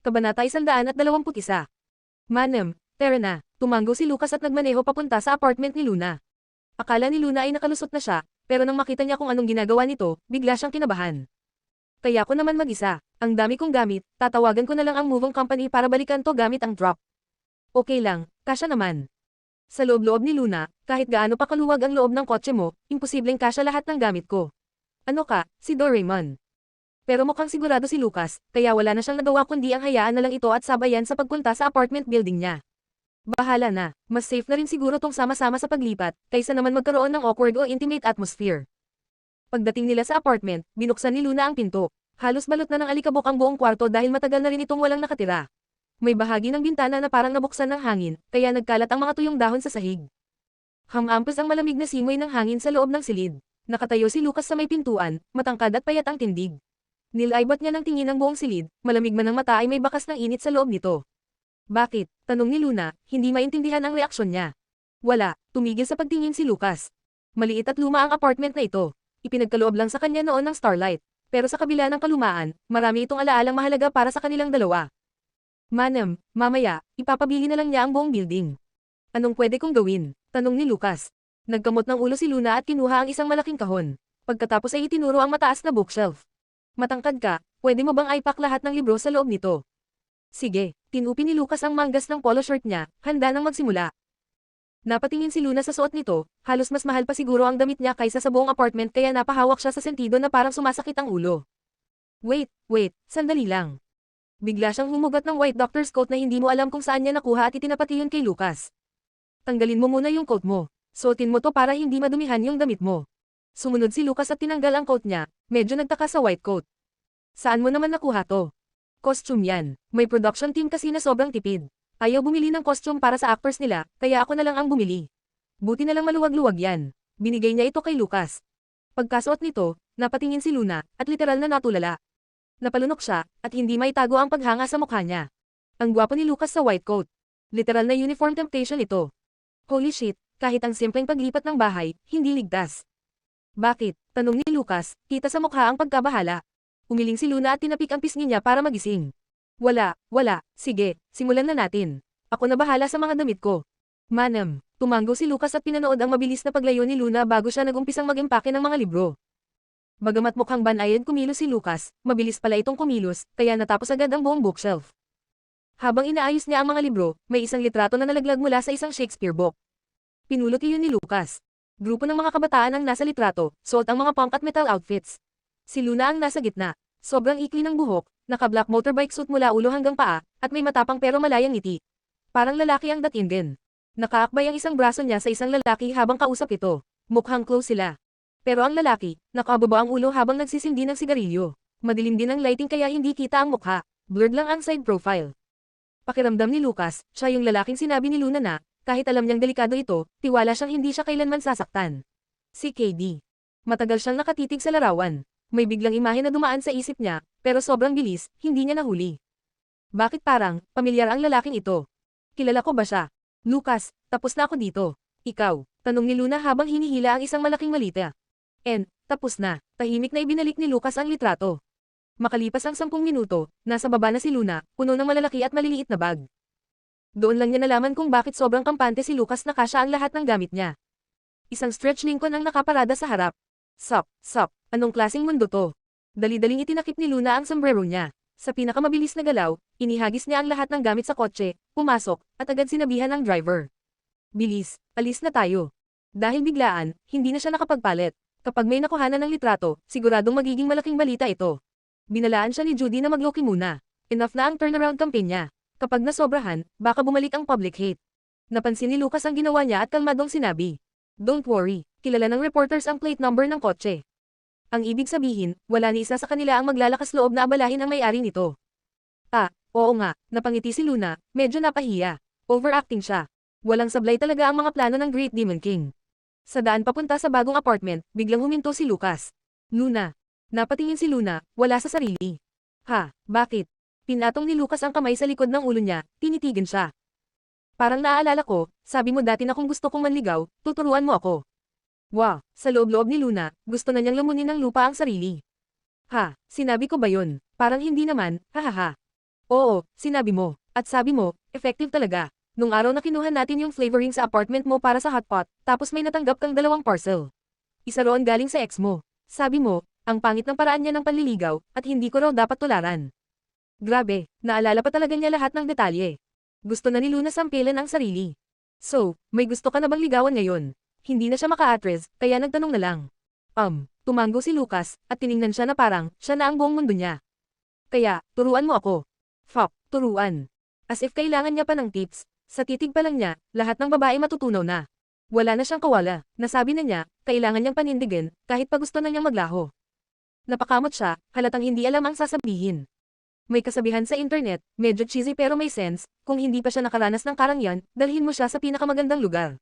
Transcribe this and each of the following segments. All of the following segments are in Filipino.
Kabanata 121. Manem, tara na, tumango si Lucas at nagmaneho papunta sa apartment ni Luna. Akala ni Luna ay nakalusot na siya, pero nang makita niya kung anong ginagawa nito, bigla siyang kinabahan. Kaya ko naman mag-isa, ang dami kong gamit, tatawagan ko na lang ang moving company para balikan to gamit ang drop. Okay lang, kasya naman. Sa loob-loob ni Luna, kahit gaano pa kaluwag ang loob ng kotse mo, imposibleng kasya lahat ng gamit ko. Ano ka, si Doraemon? Pero mukhang sigurado si Lucas, kaya wala na siyang nagawa kundi ang hayaan na lang ito at sabayan sa pagpunta sa apartment building niya. Bahala na, mas safe na rin siguro tong sama-sama sa paglipat, kaysa naman magkaroon ng awkward o intimate atmosphere. Pagdating nila sa apartment, binuksan ni Luna ang pinto. Halos balot na ng alikabok ang buong kwarto dahil matagal na rin itong walang nakatira. May bahagi ng bintana na parang nabuksan ng hangin, kaya nagkalat ang mga tuyong dahon sa sahig. Hamampos ang malamig na simoy ng hangin sa loob ng silid. Nakatayo si Lucas sa may pintuan, matangkad at payat ang tindig. Nilaybot niya ng tingin ang buong silid, malamig man ang mata ay may bakas ng init sa loob nito. Bakit? Tanong ni Luna, hindi maintindihan ang reaksyon niya. Wala, tumigil sa pagtingin si Lucas. Maliit at luma ang apartment na ito. Ipinagkaloob lang sa kanya noon ng Starlight. Pero sa kabila ng kalumaan, marami itong alaalang mahalaga para sa kanilang dalawa. Manam, mamaya, ipapabili na lang niya ang buong building. Anong pwede kong gawin? Tanong ni Lucas. Nagkamot ng ulo si Luna at kinuha ang isang malaking kahon. Pagkatapos ay itinuro ang mataas na bookshelf. Matangkad ka, pwede mo bang ipack lahat ng libro sa loob nito? Sige, tinupi ni Lucas ang manggas ng polo shirt niya, handa nang magsimula. Napatingin si Luna sa suot nito, halos mas mahal pa siguro ang damit niya kaysa sa buong apartment kaya napahawak siya sa sentido na parang sumasakit ang ulo. Wait, sandali lang. Bigla siyang humugot ng white doctor's coat na hindi mo alam kung saan niya nakuha at itinapati yun kay Lucas. Tanggalin mo muna yung coat mo. Suotin mo to para hindi madumihan yung damit mo. Sumunod si Lucas at tinanggal ang coat niya, medyo nagtaka sa white coat. Saan mo naman nakuha to? Costume yan. May production team kasi na sobrang tipid. Ayaw bumili ng costume para sa actors nila, kaya ako na lang ang bumili. Buti na lang maluwag-luwag yan. Binigay niya ito kay Lucas. Pagkasuot nito, napatingin si Luna, at literal na natulala. Napalunok siya, at hindi maitago ang paghanga sa mukha niya. Ang gwapo ni Lucas sa white coat. Literal na uniform temptation ito. Holy shit, kahit ang simpleng paglipat ng bahay, hindi ligtas. Bakit? Tanong ni Lucas, kita sa mukha ang pagkabahala. Umiling si Luna at tinapik ang pisngi niya para magising. Wala, sige, simulan na natin. Ako na bahala sa mga damit ko. Manam, tumango si Lucas at pinanood ang mabilis na paglayo ni Luna bago siya nagumpisang mag-impake ng mga libro. Bagamat mukhang banayad kumilos si Lucas, mabilis pala itong kumilos, kaya natapos agad ang buong bookshelf. Habang inaayos niya ang mga libro, may isang litrato na nalaglag mula sa isang Shakespeare book. Pinulot iyon ni Lucas. Grupo ng mga kabataan ang nasa litrato, suot ang mga punk at metal outfits. Si Luna ang nasa gitna, sobrang ikli ng buhok, naka-black motorbike suit mula ulo hanggang paa, at may matapang pero malayang ngiti. Parang lalaki ang dating din. Nakaakbay ang isang braso niya sa isang lalaki habang kausap ito. Mukhang close sila. Pero ang lalaki, nakababa ang ulo habang nagsisindi ng sigarilyo. Madilim din ang lighting kaya hindi kita ang mukha. Blurred lang ang side profile. Pakiramdam ni Lucas, siya yung lalaking sinabi ni Luna na, kahit alam niyang delikado ito, tiwala siyang hindi siya kailanman sasaktan. Si KD. Matagal siyang nakatitig sa larawan. May biglang imahe na dumaan sa isip niya, pero sobrang bilis, hindi niya nahuli. Bakit parang, pamilyar ang lalaking ito? Kilala ko ba siya? Lucas, tapos na ako dito. Ikaw, tanong ni Luna habang hinihila ang isang malaking malita. Tapos na. Tahimik na ibinalik ni Lucas ang litrato. Makalipas ang 10 minuto, nasa baba na si Luna, puno ng malalaki at maliliit na bag. Doon lang niya nalaman kung bakit sobrang kampante si Lucas na kasya ang lahat ng gamit niya. Isang stretch Lincoln ang nakaparada sa harap. Sup, anong klaseng mundo to? Dali-daling itinakip ni Luna ang sombrero niya. Sa pinakamabilis na galaw, inihagis niya ang lahat ng gamit sa kotse, pumasok, at agad sinabihan ng driver. Bilis, alis na tayo. Dahil biglaan, hindi na siya nakapagpalit. Kapag may nakuhanan ng litrato, siguradong magiging malaking balita ito. Binalaan siya ni Judy na magloki muna. Enough na ang turnaround campaign niya. Kapag nasobrahan, baka bumalik ang public hate. Napansin ni Lucas ang ginawa niya at kalmadong sinabi. Don't worry, kilala ng reporters ang plate number ng kotse. Ang ibig sabihin, wala ni isa sa kanila ang maglalakas loob na abalahin ang may-ari nito. Oo nga, napangiti si Luna, medyo napahiya. Overacting siya. Walang sablay talaga ang mga plano ng Great Demon King. Sa daan papunta sa bagong apartment, biglang huminto si Lucas. Luna. Napatingin si Luna, wala sa sarili. Bakit? Pinatong ni Lucas ang kamay sa likod ng ulo niya, tinitigan siya. Parang naaalala ko, sabi mo dati na kung gusto kong manligaw, tuturuan mo ako. Wow, sa loob-loob ni Luna, gusto na niyang lamunin ng lupa ang sarili. Sinabi ko ba yun? Parang hindi naman, hahaha. Oo, sinabi mo. At sabi mo, effective talaga. Nung araw na kinuha natin yung flavoring sa apartment mo para sa hotpot, tapos may natanggap kang 2 parcel. Isa roon galing sa ex mo. Sabi mo, ang pangit ng paraan niya ng panliligaw, at hindi ko raw dapat tularan. Grabe, naalala pa talaga niya lahat ng detalye. Gusto na ni Luna sampilan ang sarili. So, may gusto ka na bang ligawan ngayon? Hindi na siya maka-address, kaya nagtanong na lang. Tumango si Lucas, at tiningnan siya na parang, siya na ang buong mundo niya. Kaya, turuan mo ako. Fuck, turuan. As if kailangan niya pa ng tips. Sa titig pa lang niya, lahat ng babae matutunaw na. Wala na siyang kawala. Nasabi na niya, kailangan niyang panindigin, kahit pa gusto na niyang maglaho. Napakamot siya, halatang hindi alam ang sasabihin. May kasabihan sa internet, medyo cheesy pero may sense, kung hindi pa siya nakaranas ng karangyan, dalhin mo siya sa pinakamagandang lugar.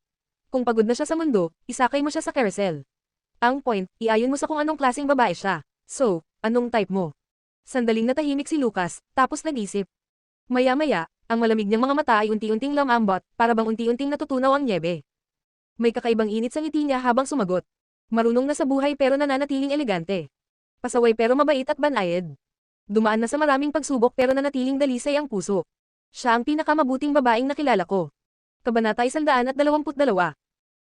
Kung pagod na siya sa mundo, isakay mo siya sa carousel. Ang point, iayon mo sa kung anong klaseng babae siya. So, anong type mo? Sandaling natahimik si Lucas, tapos nag-isip. Maya-maya, ang malamig niyang mga mata ay unti-unting lamambot, para bang unti-unting natutunaw ang niebe. May kakaibang init sa ngiti niya habang sumagot. Marunong na sa buhay pero nananatiling elegante. Pasaway pero mabait at banayad. Dumaan na sa maraming pagsubok pero nanatiling dalisay ang puso. Siya ang pinakamabuting babaeng nakilala ko. Kabanata 122.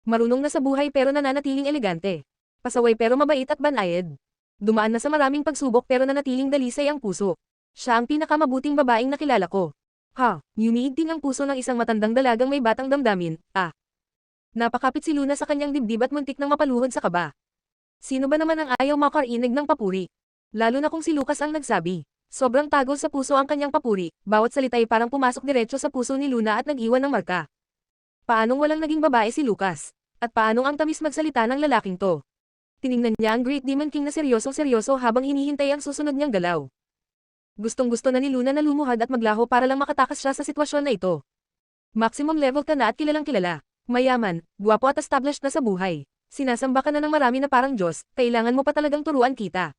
Marunong na sa buhay pero nananatiling elegante. Pasaway pero mabait at banayad. Dumaan na sa maraming pagsubok pero nanatiling dalisay ang puso. Siya ang pinakamabuting babaeng nakilala ko. Umiigting ang puso ng isang matandang dalagang may batang damdamin, Napakapit si Luna sa kanyang dibdib at muntik nang mapaluhod sa kaba. Sino ba naman ang ayaw makarinig ng papuri? Lalo na kung si Lucas ang nagsabi. Sobrang tagol sa puso ang kanyang papuri, bawat salita ay parang pumasok diretso sa puso ni Luna at nag-iwan ng marka. Paanong walang naging babae si Lucas? At paanong ang tamis magsalita ng lalaking to? Tiningnan niya ang Great Demon King na seryosong-seryoso habang hinihintay ang susunod niyang galaw. Gustong-gusto na ni Luna na lumuhad at maglaho para lang makatakas siya sa sitwasyon na ito. Maximum level ka na at kilalang kilala. Mayaman, guwapo at established na sa buhay. Sinasamba ka na ng marami na parang Diyos, kailangan mo pa talagang turuan kita.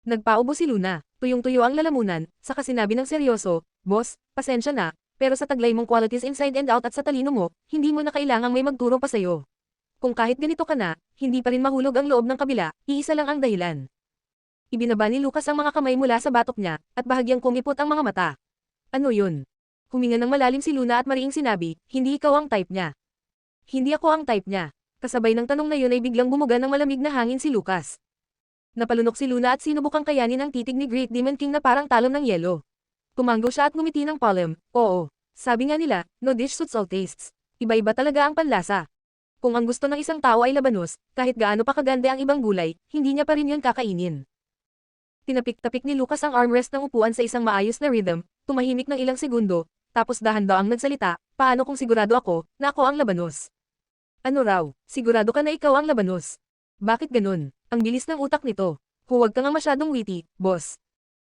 Nagpaubo si Luna, tuyong-tuyo ang lalamunan, saka sinabi ng seryoso, Boss, pasensya na, pero sa taglay mong qualities inside and out at sa talino mo, hindi mo na kailangang may magturo pa sa'yo. Kung kahit ganito ka na, hindi pa rin mahulog ang loob ng kabila, iisa lang ang dahilan. Ibinaba ni Lucas ang mga kamay mula sa batok niya, at bahagyang kumipot ang mga mata. Ano yun? Huminga ng malalim si Luna at mariing sinabi, hindi ikaw ang type niya. Hindi ako ang type niya. Kasabay ng tanong na yun ay biglang bumuga ng malamig na hangin si Lucas. Napalunok si Luna at sinubukang kayanin ang titig ni Great Demon King na parang talon ng yelo. Tumanggo siya at ngumiti ng palem, oo. Sabi nga nila, no dish suits all tastes. Iba-iba talaga ang panlasa. Kung ang gusto ng isang tao ay labanos, kahit gaano pa kaganda ang ibang gulay, hindi niya pa rin yun kakainin. Tinapik-tapik ni Lucas ang armrest ng upuan sa isang maayos na rhythm, tumahimik ng ilang segundo, tapos dahan-daang nagsalita, paano kung sigurado ako, na ako ang labanos? Ano raw, sigurado ka na ikaw ang labanos? Bakit ganun? Ang bilis ng utak nito. Huwag ka nga masyadong witty, boss.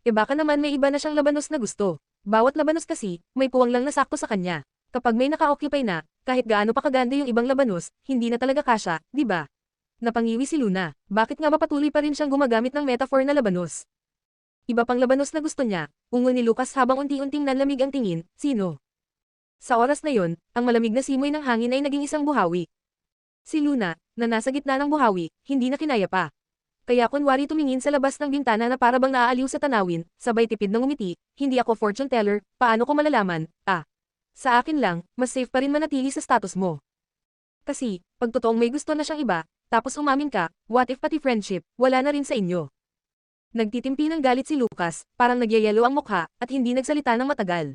Baka naman may iba na siyang labanos na gusto. Bawat labanos kasi, may puwang lang na sakto sa kanya. Kapag may naka-occupy na, kahit gaano pa kaganda yung ibang labanos, hindi na talaga kasya, di ba? Napangiwi si Luna, bakit nga ba patuloy pa rin siyang gumagamit ng metaphor na labanos? Iba pang labanos na gusto niya, ungol ni Lucas habang unti-unting nanlamig ang tingin, sino? Sa oras na yon, ang malamig na simoy ng hangin ay naging isang buhawi. Si Luna, na nasa gitna ng buhawi, hindi na kinaya pa. Kaya kunwari tumingin sa labas ng bintana na para bang naaaliw sa tanawin, sabay tipid ng umiti, hindi ako fortune teller, paano ko malalaman, Sa akin lang, mas safe pa rin manatili sa status mo. Kasi, pag totoong may gusto na siyang iba, tapos umamin ka, what if pati friendship, wala na rin sa inyo. Nagtitimpi ng galit si Lucas, parang nagyayelo ang mukha, at hindi nagsalita ng matagal.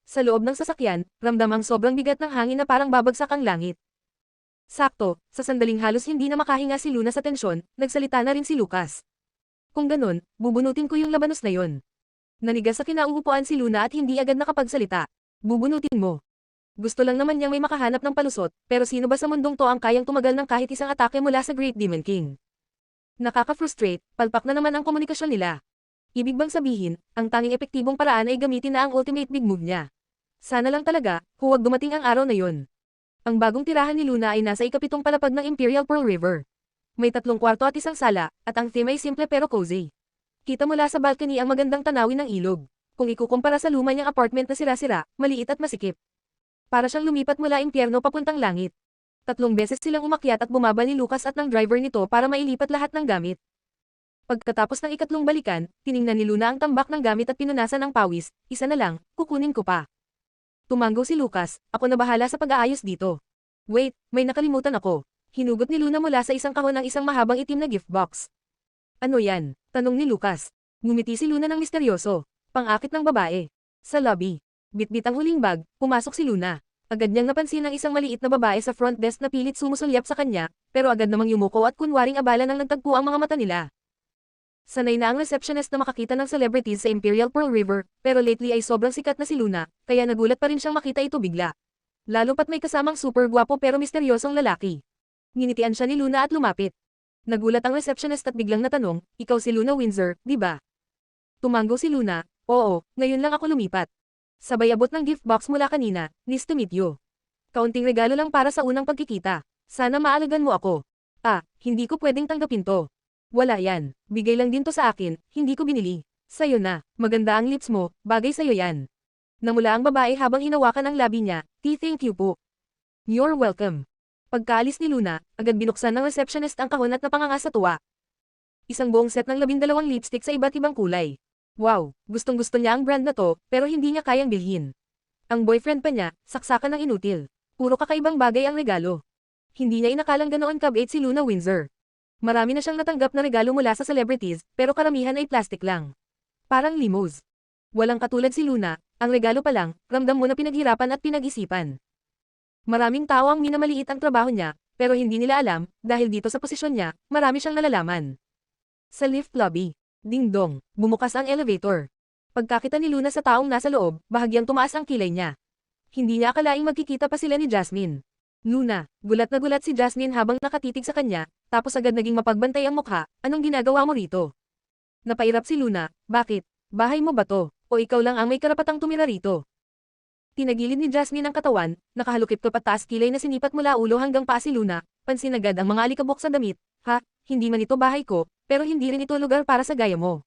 Sa loob ng sasakyan, ramdam ang sobrang bigat ng hangin na parang babagsak ang langit. Sakto, sa sandaling halos hindi na makahinga si Luna sa tensyon, nagsalita na rin si Lucas. Kung ganun, bubunutin ko yung labanos na yon. Nanigas sa kinauupuan si Luna at hindi agad nakapagsalita. Bubunutin mo. Gusto lang naman niyang may makahanap ng palusot, pero sino ba sa mundong to ang kayang tumagal ng kahit isang atake mula sa Great Demon King? Nakaka-frustrate, palpak na naman ang komunikasyon nila. Ibig bang sabihin, ang tanging epektibong paraan ay gamitin na ang ultimate big move niya. Sana lang talaga, huwag dumating ang araw na yon. Ang bagong tirahan ni Luna ay nasa ikapitong palapag ng Imperial Pearl River. May 3 kwarto at isang sala, at ang theme ay simple pero cozy. Kita mula sa balcony ang magandang tanawin ng ilog. Kung ikukumpara sa luma niyang apartment na sira-sira, maliit at masikip. Para siyang lumipat mula impyerno papuntang langit. 3 beses silang umakyat at bumaba ni Lucas at ng driver nito para mailipat lahat ng gamit. Pagkatapos ng ikatlong balikan, tiningnan ni Luna ang tambak ng gamit at pinunasan ng pawis, isa na lang, kukunin ko pa. Tumanggo si Lucas, ako na bahala sa pag-aayos dito. Wait, may nakalimutan ako. Hinugot ni Luna mula sa isang kahon ang isang mahabang itim na gift box. Ano yan? Tanong ni Lucas. Ngumiti si Luna ng misteryoso. Pang-akit ng babae. Sa lobby. Bitbit ang huling bag, pumasok si Luna. Agad niyang napansin ang isang maliit na babae sa front desk na pilit sumusulyap sa kanya, pero agad namang yumuko at kunwaring abala nang nagtagpo ang mga mata nila. Sanay na ang receptionist na makakita ng celebrities sa Imperial Pearl River, pero lately ay sobrang sikat na si Luna, kaya nagulat pa rin siyang makita ito bigla. Lalo pat may kasamang super gwapo pero misteryosong lalaki. Nginitian siya ni Luna at lumapit. Nagulat ang receptionist at biglang natanong, ikaw si Luna Windsor, di ba? Tumanggo si Luna, oo, ngayon lang ako lumipat. Sabay abot ng gift box mula kanina, nice to meet you. Kaunting regalo lang para sa unang pagkikita. Sana maalagan mo ako. Hindi ko pwedeng tanggapin to. Wala yan, bigay lang din to sa akin, hindi ko binili. Sa'yo na, maganda ang lips mo, bagay sa'yo yan. Namula ang babae habang hinawakan ang labi niya, thank you po. You're welcome. Pagkaalis ni Luna, agad binuksan ng receptionist ang kahon at napanganga sa tuwa. Isang buong set ng 12 lipstick sa iba't ibang kulay. Wow, gustong-gusto niya ang brand na to, pero hindi niya kayang bilhin. Ang boyfriend pa niya, saksakan ng inutil. Puro kakaibang bagay ang regalo. Hindi niya inakalang ganoon kabait si Luna Windsor. Marami na siyang natanggap na regalo mula sa celebrities, pero karamihan ay plastic lang. Parang limos. Walang katulad si Luna, ang regalo pa lang, ramdam mo na pinaghirapan at pinag-isipan. Maraming tao ang minamaliit ang trabaho niya, pero hindi nila alam, dahil dito sa posisyon niya, marami siyang nalalaman. Sa lift lobby. Ding dong, bumukas ang elevator. Pagkakita ni Luna sa taong nasa loob, bahagyang tumaas ang kilay niya. Hindi niya akalaing magkikita pa sila ni Jasmine. Luna, gulat na gulat si Jasmine habang nakatitig sa kanya, tapos agad naging mapagbantay ang mukha, anong ginagawa mo rito? Napairap si Luna, bakit? Bahay mo ba to? O ikaw lang ang may karapatang tumira rito? Tinagilid ni Jasmine ang katawan, nakahalukip ka pataas kilay na sinipat mula ulo hanggang paa si Luna, pansin agad ang mga alikabok sa damit, hindi man ito bahay ko, pero hindi rin ito lugar para sa gaya mo.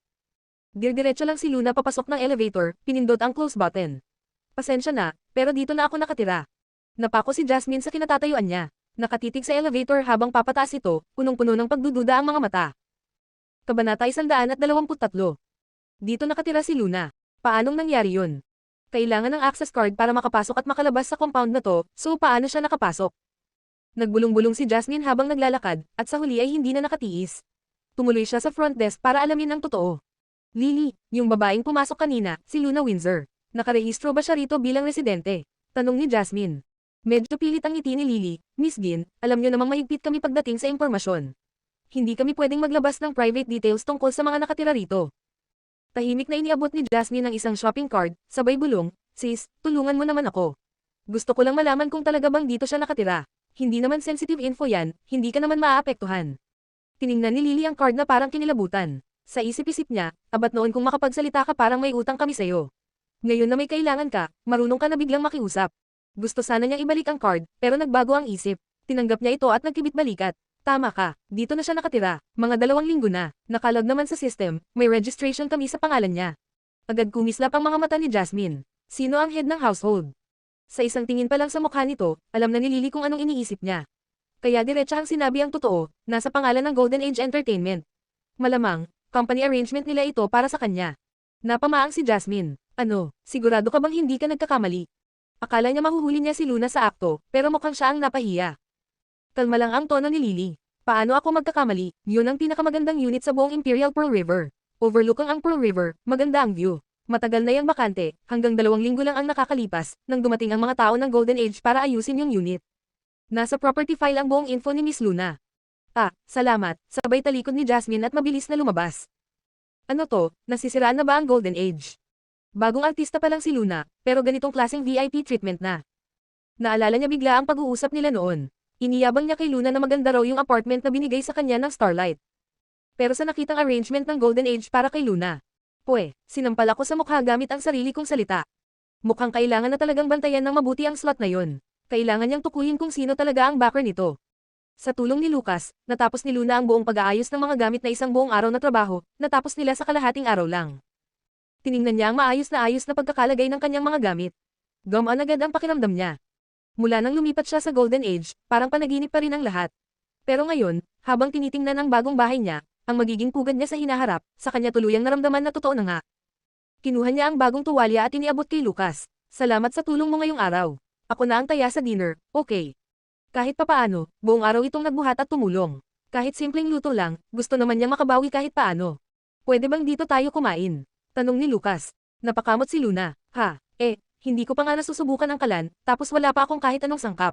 Dirdiretso lang si Luna papasok ng elevator, pinindot ang close button. Pasensya na, pero dito na ako nakatira. Napako si Jasmine sa kinatatayuan niya. Nakatitig sa elevator habang papataas ito, punong-puno ng pagdududa ang mga mata. Kabanata 123. Dito nakatira si Luna. Paanong nangyari yun? Kailangan ng access card para makapasok at makalabas sa compound na to, so paano siya nakapasok? Nagbulong-bulong si Jasmine habang naglalakad, at sa huli ay hindi na nakatiis. Tumuloy siya sa front desk para alamin ang totoo. Lily, yung babaeng pumasok kanina, si Luna Windsor. Nakarehistro ba siya rito bilang residente? Tanong ni Jasmine. Medyo pilit ang ngiti ni Lily, Miss Gin, alam niyo namang mahigpit kami pagdating sa impormasyon. Hindi kami pwedeng maglabas ng private details tungkol sa mga nakatira rito. Tahimik na iniabot ni Jasmine ang isang shopping card, sabay bulong, sis, tulungan mo naman ako. Gusto ko lang malaman kung talaga bang dito siya nakatira. Hindi naman sensitive info yan, hindi ka naman maaapektuhan. Tiningnan ni Lily ang card na parang kinilabutan. Sa isip-isip niya, abat noon kung makapagsalita ka parang may utang kami sa'yo. Ngayon na may kailangan ka, marunong ka na biglang makiusap. Gusto sana niyang ibalik ang card, pero nagbago ang isip. Tinanggap niya ito at nagkibit balikat. Tama ka, dito na siya nakatira, mga 2 linggo na, nakalog naman sa system, may registration kami sa pangalan niya. Agad kumislap ang mga mata ni Jasmine. Sino ang head ng household? Sa isang tingin pa lang sa mukha nito, alam na ni Lily kung anong iniisip niya. Kaya diretsahang sinabi ang totoo, nasa pangalan ng Golden Age Entertainment. Malamang, company arrangement nila ito para sa kanya. Napamaang si Jasmine. Ano, sigurado ka bang hindi ka nagkakamali? Akala niya mahuhuli niya si Luna sa akto, pero mukhang siya ang napahiya. Kalma lang ang tono ni Lily. Paano ako magkakamali? Yun ang pinakamagandang unit sa buong Imperial Pearl River. Overlook ang Pearl River, maganda ang view. Matagal na yang bakante, hanggang 2 linggo lang ang nakakalipas, nang dumating ang mga tao ng Golden Age para ayusin yung unit. Nasa property file ang buong info ni Miss Luna. Salamat, sabay talikod ni Jasmine at mabilis na lumabas. Ano to, nasisiraan na ba ang Golden Age? Bagong artista pa lang si Luna, pero ganitong klaseng VIP treatment na. Naalala niya bigla ang pag-uusap nila noon. Iniyabang niya kay Luna na maganda raw yung apartment na binigay sa kanya ng Starlight. Pero sa nakitang arrangement ng Golden Age para kay Luna. Sinampal ako sa mukha gamit ang sarili kong salita. Mukhang kailangan na talagang bantayan ng mabuti ang slot na yon. Kailangan niyang tukuyin kung sino talaga ang backer nito. Sa tulong ni Lucas, natapos ni Luna ang buong pag-aayos ng mga gamit na isang buong araw na trabaho, natapos nila sa kalahating araw lang. Tiningnan niya ang maayos na pagkakalagay ng kanyang mga gamit. Gumaan agad ang pakiramdam niya. Mula nang lumipat siya sa Golden Age, parang panaginip pa rin ang lahat. Pero ngayon, habang tinitingnan ang bagong bahay niya, ang magiging pugad niya sa hinaharap, sa kanya tuluyang naramdaman na totoo na nga. Kinuha niya ang bagong tuwalya at iniabot kay Lucas. Salamat sa tulong mo ngayong araw. Ako na ang taya sa dinner, okay. Kahit papaano, buong araw itong nagbuhat at tumulong. Kahit simpleng luto lang, gusto naman niyang makabawi kahit paano. Pwede bang dito tayo kumain? Tanong ni Lucas. Napakamot si Luna. Ha, hindi ko pa nga nasusubukan ang kalan, tapos wala pa akong kahit anong sangkap.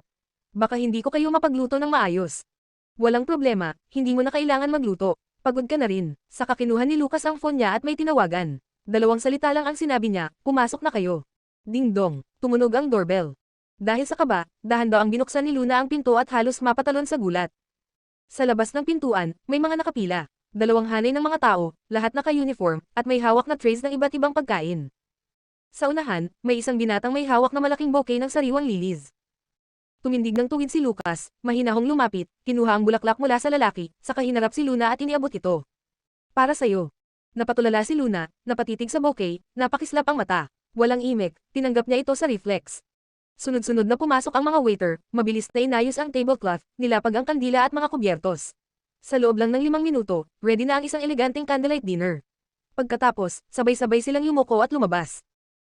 Baka hindi ko kayo mapagluto ng maayos. Walang problema, hindi mo na kailangan magluto. Pagod ka na rin. Saka kinuha ni Lucas ang phone niya at may tinawagan. 2 salita lang ang sinabi niya, pumasok na kayo. Ding dong, tumunog ang doorbell. Dahil sa kaba, dahan daw ang binuksan ni Luna ang pinto at halos mapatalon sa gulat. Sa labas ng pintuan, may mga nakapila. 2 hanay ng mga tao, lahat naka-uniform, at may hawak na trays ng iba't ibang pagkain. Sa unahan, may isang binatang may hawak na malaking bouquet ng sariwang lilis. Tumindig ng tuwid si Lucas, mahinahong lumapit, kinuha ang bulaklak mula sa lalaki, saka hinarap si Luna at iniabot ito. Para sa'yo. Napatulala si Luna, napatitig sa bouquet, napakislap ang mata. Walang imek, tinanggap niya ito sa reflex. Sunod-sunod na pumasok ang mga waiter, mabilis na inayos ang tablecloth, nilapag ang kandila at mga kubyertos. Sa loob lang ng 5 minuto, ready na ang isang eleganteng candlelight dinner. Pagkatapos, sabay-sabay silang yumuko at lumabas.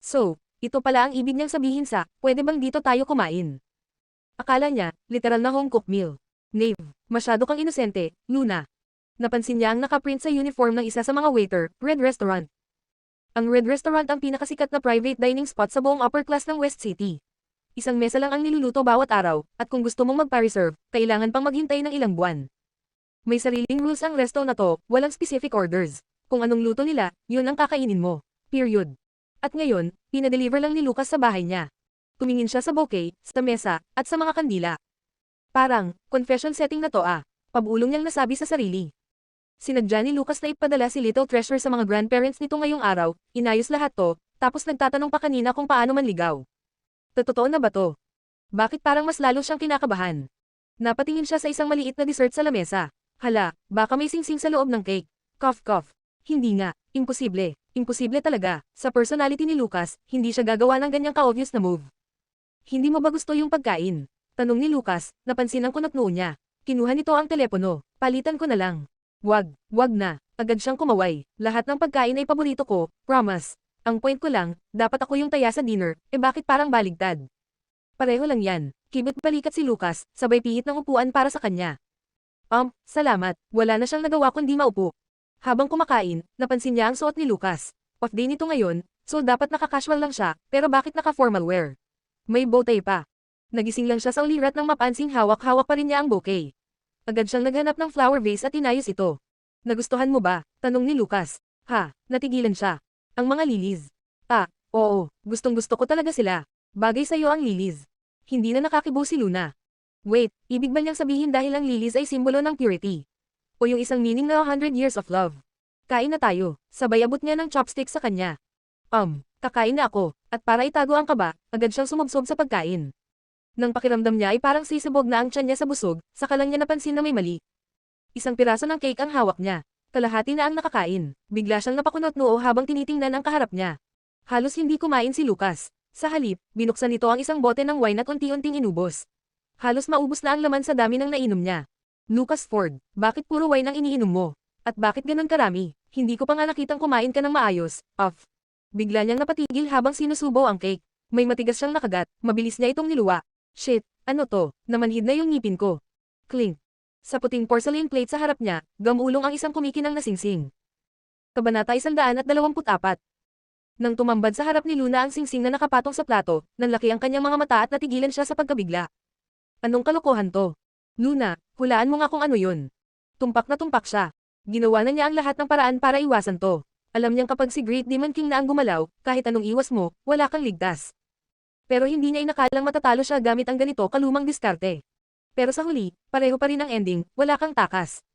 So, ito pala ang ibig niyang sabihin sa, pwede bang dito tayo kumain? Akala niya, literal na home-cooked meal. Nave, masyado kang inosente, Luna. Napansin niya ang nakaprint sa uniform ng isa sa mga waiter, Red Restaurant. Ang Red Restaurant ang pinakasikat na private dining spot sa buong upper class ng West City. Isang mesa lang ang niluluto bawat araw, at kung gusto mong magpa-reserve, kailangan pang maghintay ng ilang buwan. May sariling rules ang resto na to, walang specific orders. Kung anong luto nila, yun ang kakainin mo. Period. At ngayon, pinadeliver lang ni Lucas sa bahay niya. Tumingin siya sa bouquet, sa mesa, at sa mga kandila. Parang, confession setting na to ah. Pabulong niyang nasabi sa sarili. Sinadya ni Lucas na ipadala si Little Treasure sa mga grandparents nito ngayong araw, inayos lahat to, tapos nagtatanong pa kanina kung paano manligaw. Totoo na ba to? Bakit parang mas lalo siyang kinakabahan? Napatingin siya sa isang maliit na dessert sa lamesa. Hala, baka may singsing sa loob ng cake. Cough cough. Hindi nga, imposible. Imposible talaga. Sa personality ni Lucas, hindi siya gagawa ng ganyang ka-obvious na move. Hindi mo ba gusto yung pagkain? Tanong ni Lucas, napansin ang kunot noo niya. Kinuha nito ang telepono. Palitan ko na lang. Wag na. Agad siyang kumaway. Lahat ng pagkain ay paborito ko, promise. Ang point ko lang, dapat ako yung taya sa dinner, bakit parang baligtad? Pareho lang yan. Kibot balikat si Lucas, sabay pihit ng upuan para sa kanya. Salamat. Wala na siyang nagawa kundi maupo. Habang kumakain, napansin niya ang suot ni Lucas. Off day nito ngayon, so dapat naka-casual lang siya, pero bakit naka-formal wear? May bow tie pa. Nagising lang siya sa ulirat ng mapansing hawak-hawak pa rin niya ang bouquet. Agad siyang naghanap ng flower vase at inayos ito. Nagustuhan mo ba? Tanong ni Lucas. Natigilan siya. Ang mga lilies. Oo, gustong-gusto ko talaga sila. Bagay sa'yo ang lilies. Hindi na nakakibo si Luna. Wait, ibig ba niyang sabihin dahil ang lilies ay simbolo ng purity? O yung isang meaning na 100 years of love? Kain na tayo. Sabay abot niya ng chopstick sa kanya. Kakain na ako. At para itago ang kaba, agad siyang sumubsob sa pagkain. Nang pakiramdam niya ay parang sisibog na ang tiyan niya sa busog, saka lang niya napansin na may mali. Isang piraso ng cake ang hawak niya. Kalahati na ang nakakain. Bigla siyang napakunot noo habang tinitingnan ang kaharap niya. Halos hindi kumain si Lucas. Sa halip, binuksan nito ang isang bote ng wine at unti-unting inubos. Halos maubos na ang laman sa dami ng nainom niya. Lucas Ford, bakit puro wine ang iniinom mo? At bakit ganun karami? Hindi ko pa nga nakitang kumain ka ng maayos. Bigla niyang napatigil habang sinusubo ang cake. May matigas siyang nakagat, mabilis niya itong niluwa. Shit, ano to? Namanhid na yung ngipin ko. Clink. Sa puting porcelain plate sa harap niya, gamulong ang isang kumikinang na singsing. Kabanata 124. Nang tumambad sa harap ni Luna ang singsing na nakapatong sa plato, nanlaki ang kanyang mga mata at natigilan siya sa pagkabigla. Anong kalokohan to? Luna, hulaan mo nga kung ano yun. Tumpak na tumpak siya. Ginawa na niya ang lahat ng paraan para iwasan to. Alam niyang kapag si Great Demon King na ang gumalaw, kahit anong iwas mo, wala kang ligtas. Pero hindi niya inakalang matatalo siya gamit ang ganito kalumang diskarte. Pero sa huli, pareho pa rin ang ending, wala kang takas.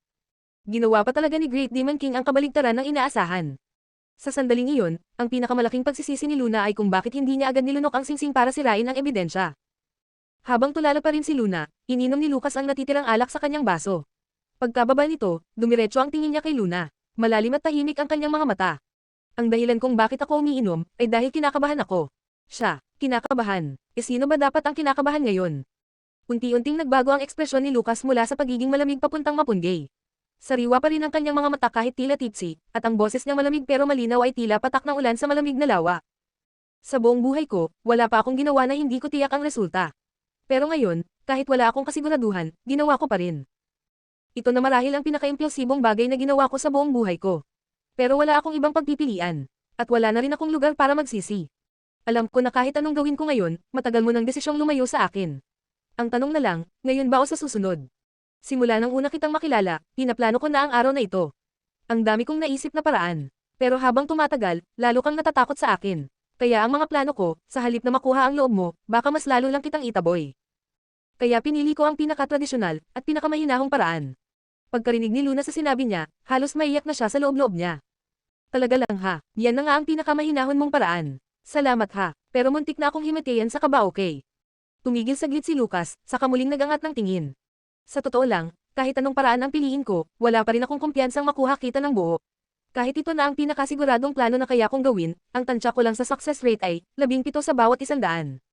Ginawa pa talaga ni Great Demon King ang kabaligtaran ng inaasahan. Sa sandaling iyon, ang pinakamalaking pagsisisi ni Luna ay kung bakit hindi niya agad nilunok ang singsing para sirain ang ebidensya. Habang tulala pa rin si Luna, ininom ni Lucas ang natitirang alak sa kanyang baso. Pagkababa nito, dumiretso ang tingin niya kay Luna. Malalim at tahimik ang kanyang mga mata. Ang dahilan kung bakit ako umiinom, ay dahil kinakabahan ako. Siya, kinakabahan. Sino ba dapat ang kinakabahan ngayon? Unti-unting nagbago ang ekspresyon ni Lucas mula sa pagiging malamig papuntang mapunggay. Sariwa pa rin ang kanyang mga mata kahit tila tipsy, at ang boses niyang malamig pero malinaw ay tila patak ng ulan sa malamig na lawa. Sa buong buhay ko, wala pa akong ginawa na hindi ko tiyak ang resulta. Pero ngayon, kahit wala akong kasiguraduhan, ginawa ko pa rin. Ito na marahil ang pinaka-impulsibong bagay na ginawa ko sa buong buhay ko. Pero wala akong ibang pagpipilian. At wala na rin akong lugar para magsisi. Alam ko na kahit anong gawin ko ngayon, matagal mo ng desisyong lumayo sa akin. Ang tanong na lang, ngayon ba o sa susunod? Simula nang una kitang makilala, pinaplano ko na ang araw na ito. Ang dami kong naisip na paraan. Pero habang tumatagal, lalo kang natatakot sa akin. Kaya ang mga plano ko, sa halip na makuha ang loob mo, baka mas lalo lang kitang itaboy. Kaya pinili ko ang pinaka-tradisyonal at pinakamahinahong paraan. Pagkarinig ni Luna sa sinabi niya, halos maiyak na siya sa loob-loob niya. Talaga lang ha, yan na nga ang pinakamahinahon mong paraan. Salamat ha, pero muntik na akong himatayan sa kaba okay. Tumigil saglit si Lucas, saka muling nagangat ng tingin. Sa totoo lang, kahit anong paraan ang piliin ko, wala pa rin akong kumpiyansang makuha kita ng buo. Kahit ito na ang pinakasiguradong plano na kaya kong gawin, ang tansya ko lang sa success rate ay 17 sa bawat 100.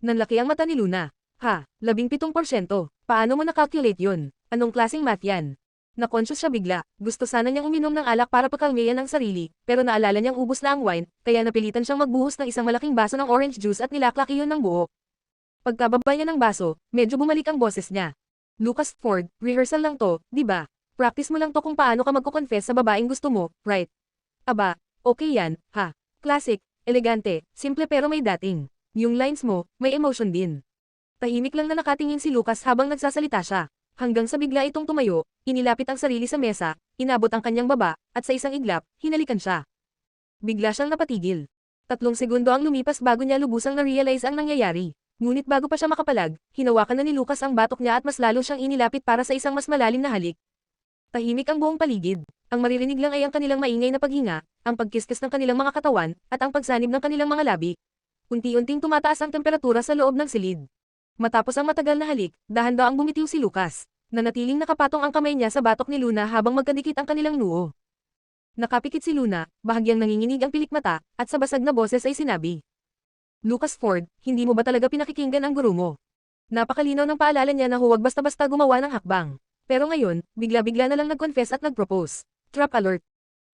Nanlaki ang mata ni Luna. Ha, 17%. Paano mo na-calculate yun? Anong klaseng math yan? Na-conscious siya bigla, gusto sana niyang uminom ng alak para pakalmayan ang sarili, pero naalala niyang ubos na ang wine, kaya napilitan siyang magbuhos ng isang malaking baso ng orange juice at nilaklak iyon ng buo. Pagkababa niya ng baso, medyo bumalik ang boses niya. Lucas Ford, rehearsal lang to, di ba? Practice mo lang to kung paano ka magko-confess sa babaeng gusto mo, right? Aba, okay yan, ha? Classic, elegante, simple pero may dating. Yung lines mo, may emotion din. Tahimik lang na nakatingin si Lucas habang nagsasalita siya. Hanggang sa bigla itong tumayo, inilapit ang sarili sa mesa, inabot ang kanyang baba, at sa isang iglap, hinalikan siya. Bigla siyang napatigil. 3 segundo ang lumipas bago niya lubusang na-realize ang nangyayari. Ngunit bago pa siya makapalag, hinawakan na ni Lucas ang batok niya at mas lalo siyang inilapit para sa isang mas malalim na halik. Tahimik ang buong paligid. Ang maririnig lang ay ang kanilang maingay na paghinga, ang pagkiskis ng kanilang mga katawan, at ang pagsanib ng kanilang mga labi. Unti-unting tumataas ang temperatura sa loob ng silid. Matapos ang matagal na halik, dahan-daang bumitiw si Lucas. Nanatiling nakapatong ang kamay niya sa batok ni Luna habang magkadikit ang kanilang noo. Nakapikit si Luna, bahagyang nanginginig ang pilik mata, at sa basag na boses ay sinabi. Lucas Ford, hindi mo ba talaga pinakikinggan ang guro mo? Napakalinaw ng paalala niya na huwag basta-basta gumawa ng hakbang. Pero ngayon, bigla-bigla na lang nag-confess at nag-propose. Trap alert.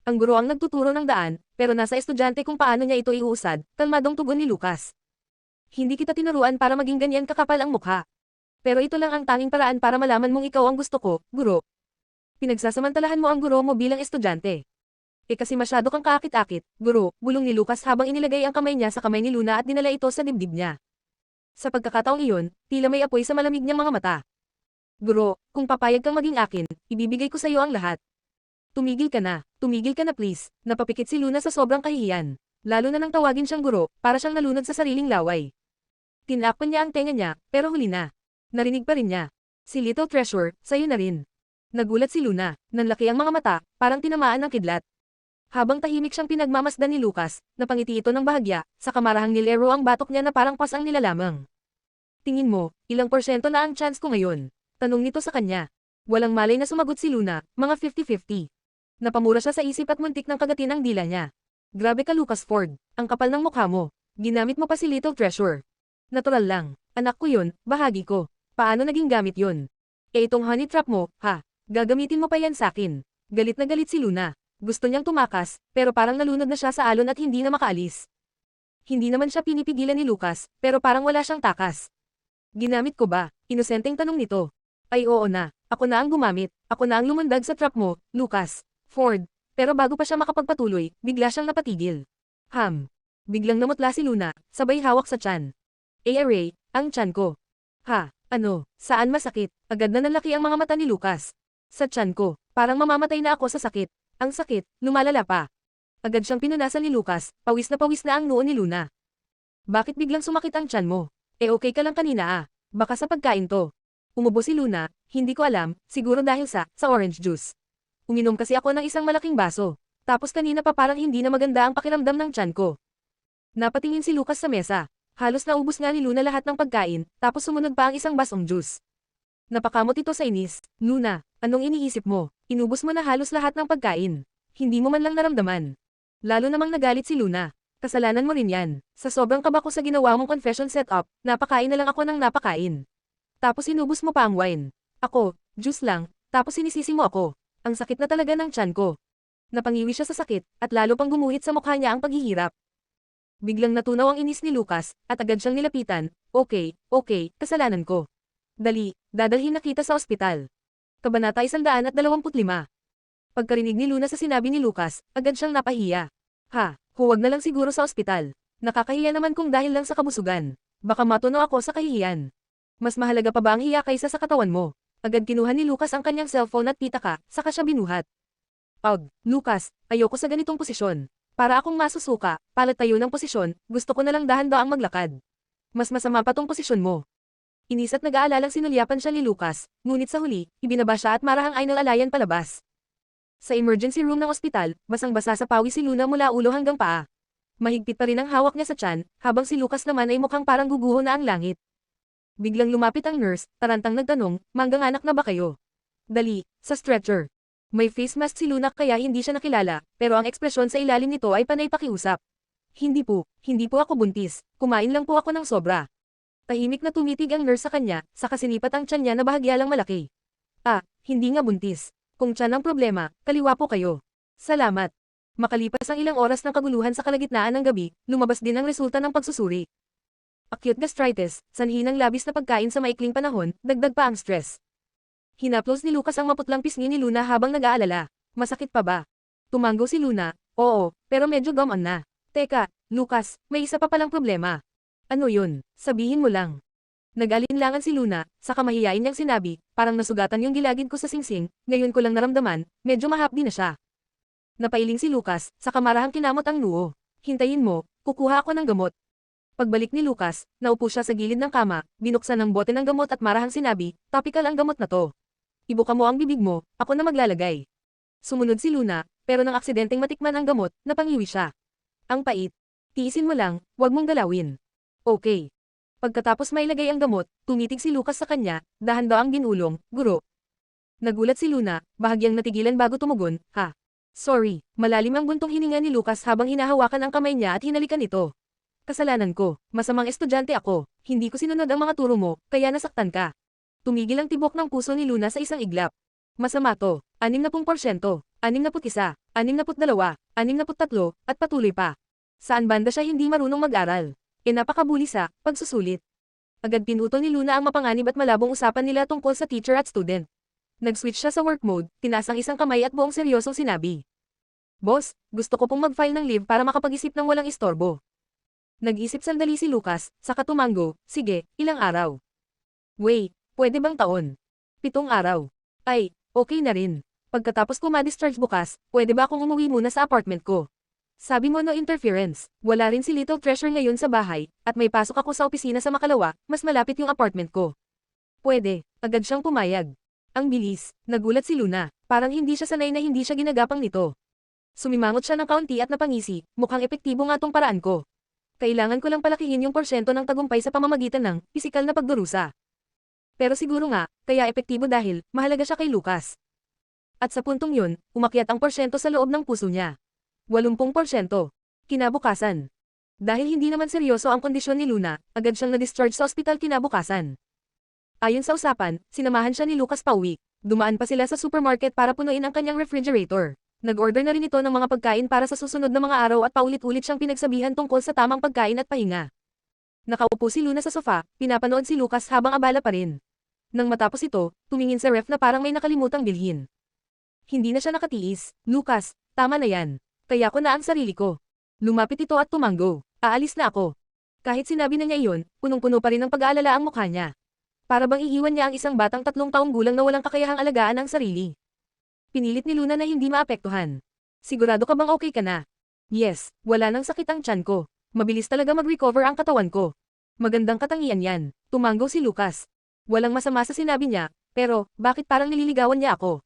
Ang guro ang nagtuturo ng daan, pero nasa estudyante kung paano niya ito iuusad, kalmadong tugon ni Lucas. Hindi kita tinuruan para maging ganyan kakapal ang mukha. Pero ito lang ang tanging paraan para malaman mong ikaw ang gusto ko, guro. Pinagsasamantalahan mo ang guro mo bilang estudyante. Kasi masyado kang kaakit-akit, guro, bulong ni Lucas habang inilagay ang kamay niya sa kamay ni Luna at dinala ito sa dibdib niya. Sa pagkakataong iyon, tila may apoy sa malamig niyang mga mata. Guro, kung papayag kang maging akin, ibibigay ko sa iyo ang lahat. Tumigil ka na please, napapikit si Luna sa sobrang kahihiyan. Lalo na nang tawagin siyang guro, para siyang nalunod sa sariling laway. Tinakpan niya ang tenga niya, pero huli na. Narinig pa rin niya. Si Little Treasure, sayo na rin. Nagulat si Luna, nanlaki ang mga mata, parang tinamaan ng kidlat. Habang tahimik siyang pinagmamasdan ni Lucas, napangiti ito ng bahagya, sa kamarahang nilero ang batok niya na parang pas ang nilalamang. Tingin mo, ilang porsyento na ang chance ko ngayon? Tanong nito sa kanya. Walang malay na sumagot si Luna, mga 50-50. Napamura siya sa isip at muntik ng kagatin ang dila niya. Grabe ka Lucas Ford, ang kapal ng mukha mo. Ginamit mo pa si Little Treasure. Natural lang, anak ko yun, bahagi ko. Paano naging gamit yun? Itong honey trap mo, ha? Gagamitin mo pa yan sakin. Galit na galit si Luna. Gusto niyang tumakas, pero parang nalunod na siya sa alon at hindi na makaalis. Hindi naman siya pinipigilan ni Lucas, pero parang wala siyang takas. Ginamit ko ba? Inosenteng tanong nito. Ay oo na, ako na ang gumamit, ako na ang lumundag sa trap mo, Lucas Ford. Pero bago pa siya makapagpatuloy, bigla siyang napatigil. Biglang namutla si Luna, sabay hawak sa tiyan. Ray, ang tiyan ko. Ha, ano, saan masakit? Agad na nalaki ang mga mata ni Lucas. Sa tiyan ko, parang mamamatay na ako sa sakit. Ang sakit, lumalala pa. Agad siyang pinunasan ni Lucas, pawis na ang noo ni Luna. Bakit biglang sumakit ang tiyan mo? Okay ka lang kanina ah, baka sa pagkain to. Umubo si Luna, hindi ko alam, siguro dahil sa orange juice. Uminom kasi ako ng isang malaking baso. Tapos kanina pa parang hindi na maganda ang pakiramdam ng tiyan ko. Napatingin si Lucas sa mesa. Halos naubos nga ni Luna lahat ng pagkain, tapos sumunod pa ang isang basong juice. Napakamot ito sa inis. Luna, anong iniisip mo? Inubos mo na halos lahat ng pagkain. Hindi mo man lang naramdaman. Lalo namang nagalit si Luna. Kasalanan mo rin yan. Sa sobrang kaba ko sa ginawa mong confession setup, napakain na lang ako ng napakain. Tapos inubos mo pa ang wine. Ako, juice lang, tapos sinisisi mo ako. Ang sakit na talaga ng tiyan ko. Napangiwi siya sa sakit, at lalo pang gumuhit sa mukha niya ang paghihirap. Biglang natunaw ang inis ni Lucas, at agad siyang nilapitan. Okay, kasalanan ko. Dali, dadalhin na kita sa ospital. Kabanata 125. Pagkarinig ni Luna sa sinabi ni Lucas, agad siyang napahiya. Huwag na lang siguro sa ospital. Nakakahiya naman kung dahil lang sa kabusugan. Baka matuno ako sa kahihiyan. Mas mahalaga pa ba ang hiya kaysa sa katawan mo? Agad kinuha ni Lucas ang kanyang cellphone at pitaka, saka siya binuhat. Lucas, ayoko sa ganitong posisyon. Para akong masusuka, palat tayo ng posisyon, gusto ko na lang dahan-daang maglakad. Mas masama pa tong posisyon mo. Inis at nag-aalalang sinulyapan siya ni Lucas, ngunit sa huli, ibinaba siya at marahang ay nalalayan palabas. Sa emergency room ng ospital, basang-basa sa pawis si Luna mula ulo hanggang paa. Mahigpit pa rin ang hawak niya sa tiyan, habang si Lucas naman ay mukhang parang guguho na ang langit. Biglang lumapit ang nurse, tarantang nagtanong, manggang anak na ba kayo? Dali, sa stretcher. May face mask si Luna kaya hindi siya nakilala, pero ang ekspresyon sa ilalim nito ay panay pakiusap. Hindi po ako buntis, kumain lang po ako ng sobra. Tahimik na tumitig ang nurse sa kanya, saka sinipat ang tiyan niya na bahagya lang malaki. Hindi nga buntis. Kung tiyan ang problema, kaliwa po kayo. Salamat. Makalipas ang ilang oras ng kaguluhan sa kalagitnaan ng gabi, lumabas din ang resulta ng pagsusuri. Acute gastritis, sanhi ng labis na pagkain sa maikling panahon, dagdag pa ang stress. Hinaplos ni Lucas ang maputlang pisngi ni Luna habang nag-aalala. Masakit pa ba? Tumanggo si Luna. Oo, pero medyo gumon na. Teka, Lucas, may isa pa palang problema. Ano yun? Sabihin mo lang. Nag-alinlangan si Luna, saka mahiyain niyang sinabi, parang nasugatan yung gilagid ko sa singsing, ngayon ko lang naramdaman, medyo mahapdi na siya. Napailing si Lucas, saka marahang kinamot ang noo. Hintayin mo, kukuha ako ng gamot. Pagbalik ni Lucas, naupo siya sa gilid ng kama, binuksan ang bote ng gamot at marahang sinabi, topical ang gamot na to. Ibuka mo ang bibig mo, ako na maglalagay. Sumunod si Luna, pero nang aksidenteng matikman ang gamot, napangiwi siya. Ang pait. Tiisin mo lang, wag mong galawin. Okay. Pagkatapos mailagay ang gamot, tumitig si Lucas sa kanya, dahan-daang ginulong, guro. Nagulat si Luna, bahagyang natigilan bago tumugon, Sorry, malalim ang buntong hininga ni Lucas habang hinahawakan ang kamay niya at hinalikan ito. Kasalanan ko, masamang estudyante ako, hindi ko sinunod ang mga turo mo, kaya nasaktan ka. Tumigil ang tibok ng puso ni Luna sa isang iglap. Masama to, 60%, 61, 62, 63, at patuloy pa. Saan banda siya hindi marunong mag-aral? Napakabuli sa pagsusulit. Agad pinutol ni Luna ang mapanganib at malabong usapan nila tungkol sa teacher at student. Nag-switch siya sa work mode, tinaas ang isang kamay at buong seryosong sinabi. Boss, gusto ko pong mag-file ng leave para makapag-isip ng walang istorbo. Nag-isip sandali si Lucas, saka tumango, sige, ilang araw? Wait, pwede bang taon? 7 araw. Ay, okay na rin. Pagkatapos ko ma-discharge bukas, pwede ba akong umuwi muna sa apartment ko? Sabi mo no interference, wala rin si Little Treasure ngayon sa bahay, at may pasok ako sa opisina sa Makalawa, mas malapit yung apartment ko. Pwede, agad siyang pumayag. Ang bilis, nagulat si Luna, parang hindi siya sanay na hindi siya ginagapang nito. Sumimangot siya ng kaunti at napangisi, mukhang epektibo nga tong paraan ko. Kailangan ko lang palakihin yung porsyento ng tagumpay sa pamamagitan ng pisikal na pagdurusa. Pero siguro nga, kaya epektibo dahil mahalaga siya kay Lucas. At sa puntong yun, umakyat ang porsyento sa loob ng puso niya. 80%. Kinabukasan. Dahil hindi naman seryoso ang kondisyon ni Luna, agad siyang na-discharge sa ospital kinabukasan. Ayon sa usapan, sinamahan siya ni Lucas pauwi. Dumaan pa sila sa supermarket para punuin ang kanyang refrigerator. Nag-order na rin ito ng mga pagkain para sa susunod na mga araw at paulit-ulit siyang pinagsabihan tungkol sa tamang pagkain at pahinga. Nakaupo si Luna sa sofa, pinapanood si Lucas habang abala pa rin. Nang matapos ito, tumingin sa ref na parang may nakalimutang bilhin. Hindi na siya nakatiis. Lucas, tama na yan. Kaya ko na ang sarili ko. Lumapit ito at tumanggo. Aalis na ako. Kahit sinabi na niya iyon, punong-puno pa rin ng pag-aalala ang mukha niya. Para bang iiwan niya ang isang batang 3 taong gulang na walang kakayahang alagaan ang sarili. Pinilit ni Luna na hindi maapektuhan. Sigurado ka bang okay ka na? Yes, wala nang sakit ang tiyan ko. Mabilis talaga mag-recover ang katawan ko. Magandang katangian yan. Tumanggo si Lucas. Walang masama sa sinabi niya, pero bakit parang nililigawan niya ako?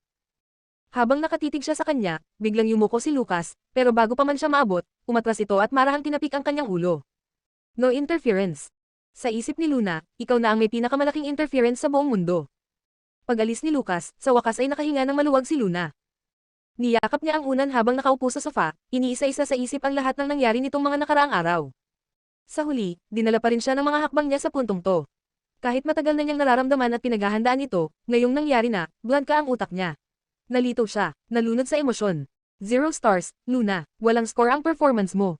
Habang nakatitig siya sa kanya, biglang yumuko si Lucas, pero bago pa man siya maabot, umatras ito at marahang tinapik ang kanyang ulo. No interference. Sa isip ni Luna, ikaw na ang may pinakamalaking interference sa buong mundo. Pag-alis ni Lucas, sa wakas ay nakahinga ng maluwag si Luna. Niyakap niya ang unan habang nakaupo sa sofa, iniisa-isa sa isip ang lahat ng nangyari nitong mga nakaraang araw. Sa huli, dinala pa rin siya ng mga hakbang niya sa puntong to. Kahit matagal na niyang nararamdaman at pinaghahandaan ito, ngayong nangyari na, blanka ang utak niya. Nalito siya, nalunod sa emosyon. 0 stars, Luna, walang score ang performance mo.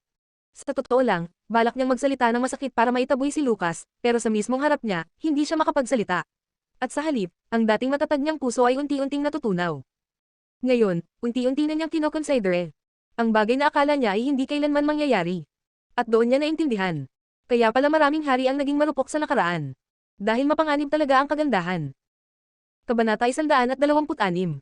Sa totoo lang, balak niyang magsalita ng masakit para maitaboy si Lucas, pero sa mismong harap niya, hindi siya makapagsalita. At sa halip, ang dating matatag niyang puso ay unti-unting natutunaw. Ngayon, unti-unti na niyang kinoconsider. Ang bagay na akala niya ay hindi kailanman mangyayari. At doon niya naintindihan. Kaya pala maraming hari ang naging marupok sa nakaraan. Dahil mapanganib talaga ang kagandahan. Kabanata 126.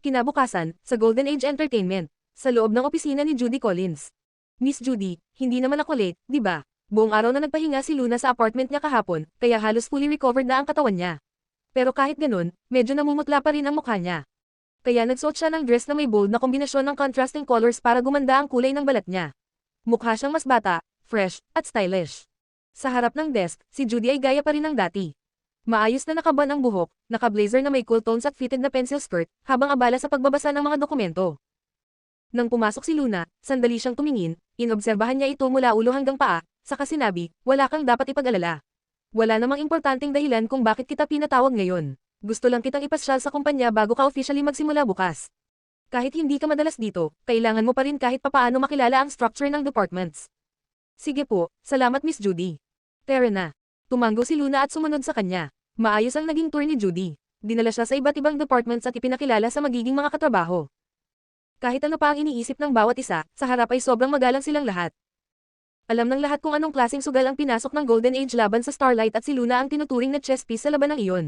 Kinabukasan, sa Golden Age Entertainment, sa loob ng opisina ni Judy Collins. Miss Judy, hindi naman ako late, di ba? Buong araw na nagpahinga si Luna sa apartment niya kahapon, kaya halos fully recovered na ang katawan niya. Pero kahit ganun, medyo namumutla pa rin ang mukha niya. Kaya nagsuot siya ng dress na may bold na kombinasyon ng contrasting colors para gumanda ang kulay ng balat niya. Mukha siyang mas bata, fresh, at stylish. Sa harap ng desk, si Judy ay gaya pa rin ng dati. Maayos na nakaban ang buhok, naka-blazer na may cool tones at fitted na pencil skirt, habang abala sa pagbabasa ng mga dokumento. Nang pumasok si Luna, sandali siyang tumingin, inobserbahan niya ito mula ulo hanggang paa, saka sinabi, wala kang dapat ipag-alala. Wala namang importanteng dahilan kung bakit kita pinatawag ngayon. Gusto lang kitang ipasyal sa kumpanya bago ka officially magsimula bukas. Kahit hindi ka madalas dito, kailangan mo pa rin kahit papaano makilala ang structure ng departments. Sige po, salamat Miss Judy. Tara na. Tumango si Luna at sumunod sa kanya. Maayos ang naging tour ni Judy. Dinala siya sa iba't ibang departments at ipinakilala sa magiging mga katrabaho. Kahit ano pa ang iniisip ng bawat isa, sa harap ay sobrang magalang silang lahat. Alam ng lahat kung anong klaseng sugal ang pinasok ng Golden Age laban sa Starlight at si Luna ang tinuturing na chess piece sa laban ng iyon.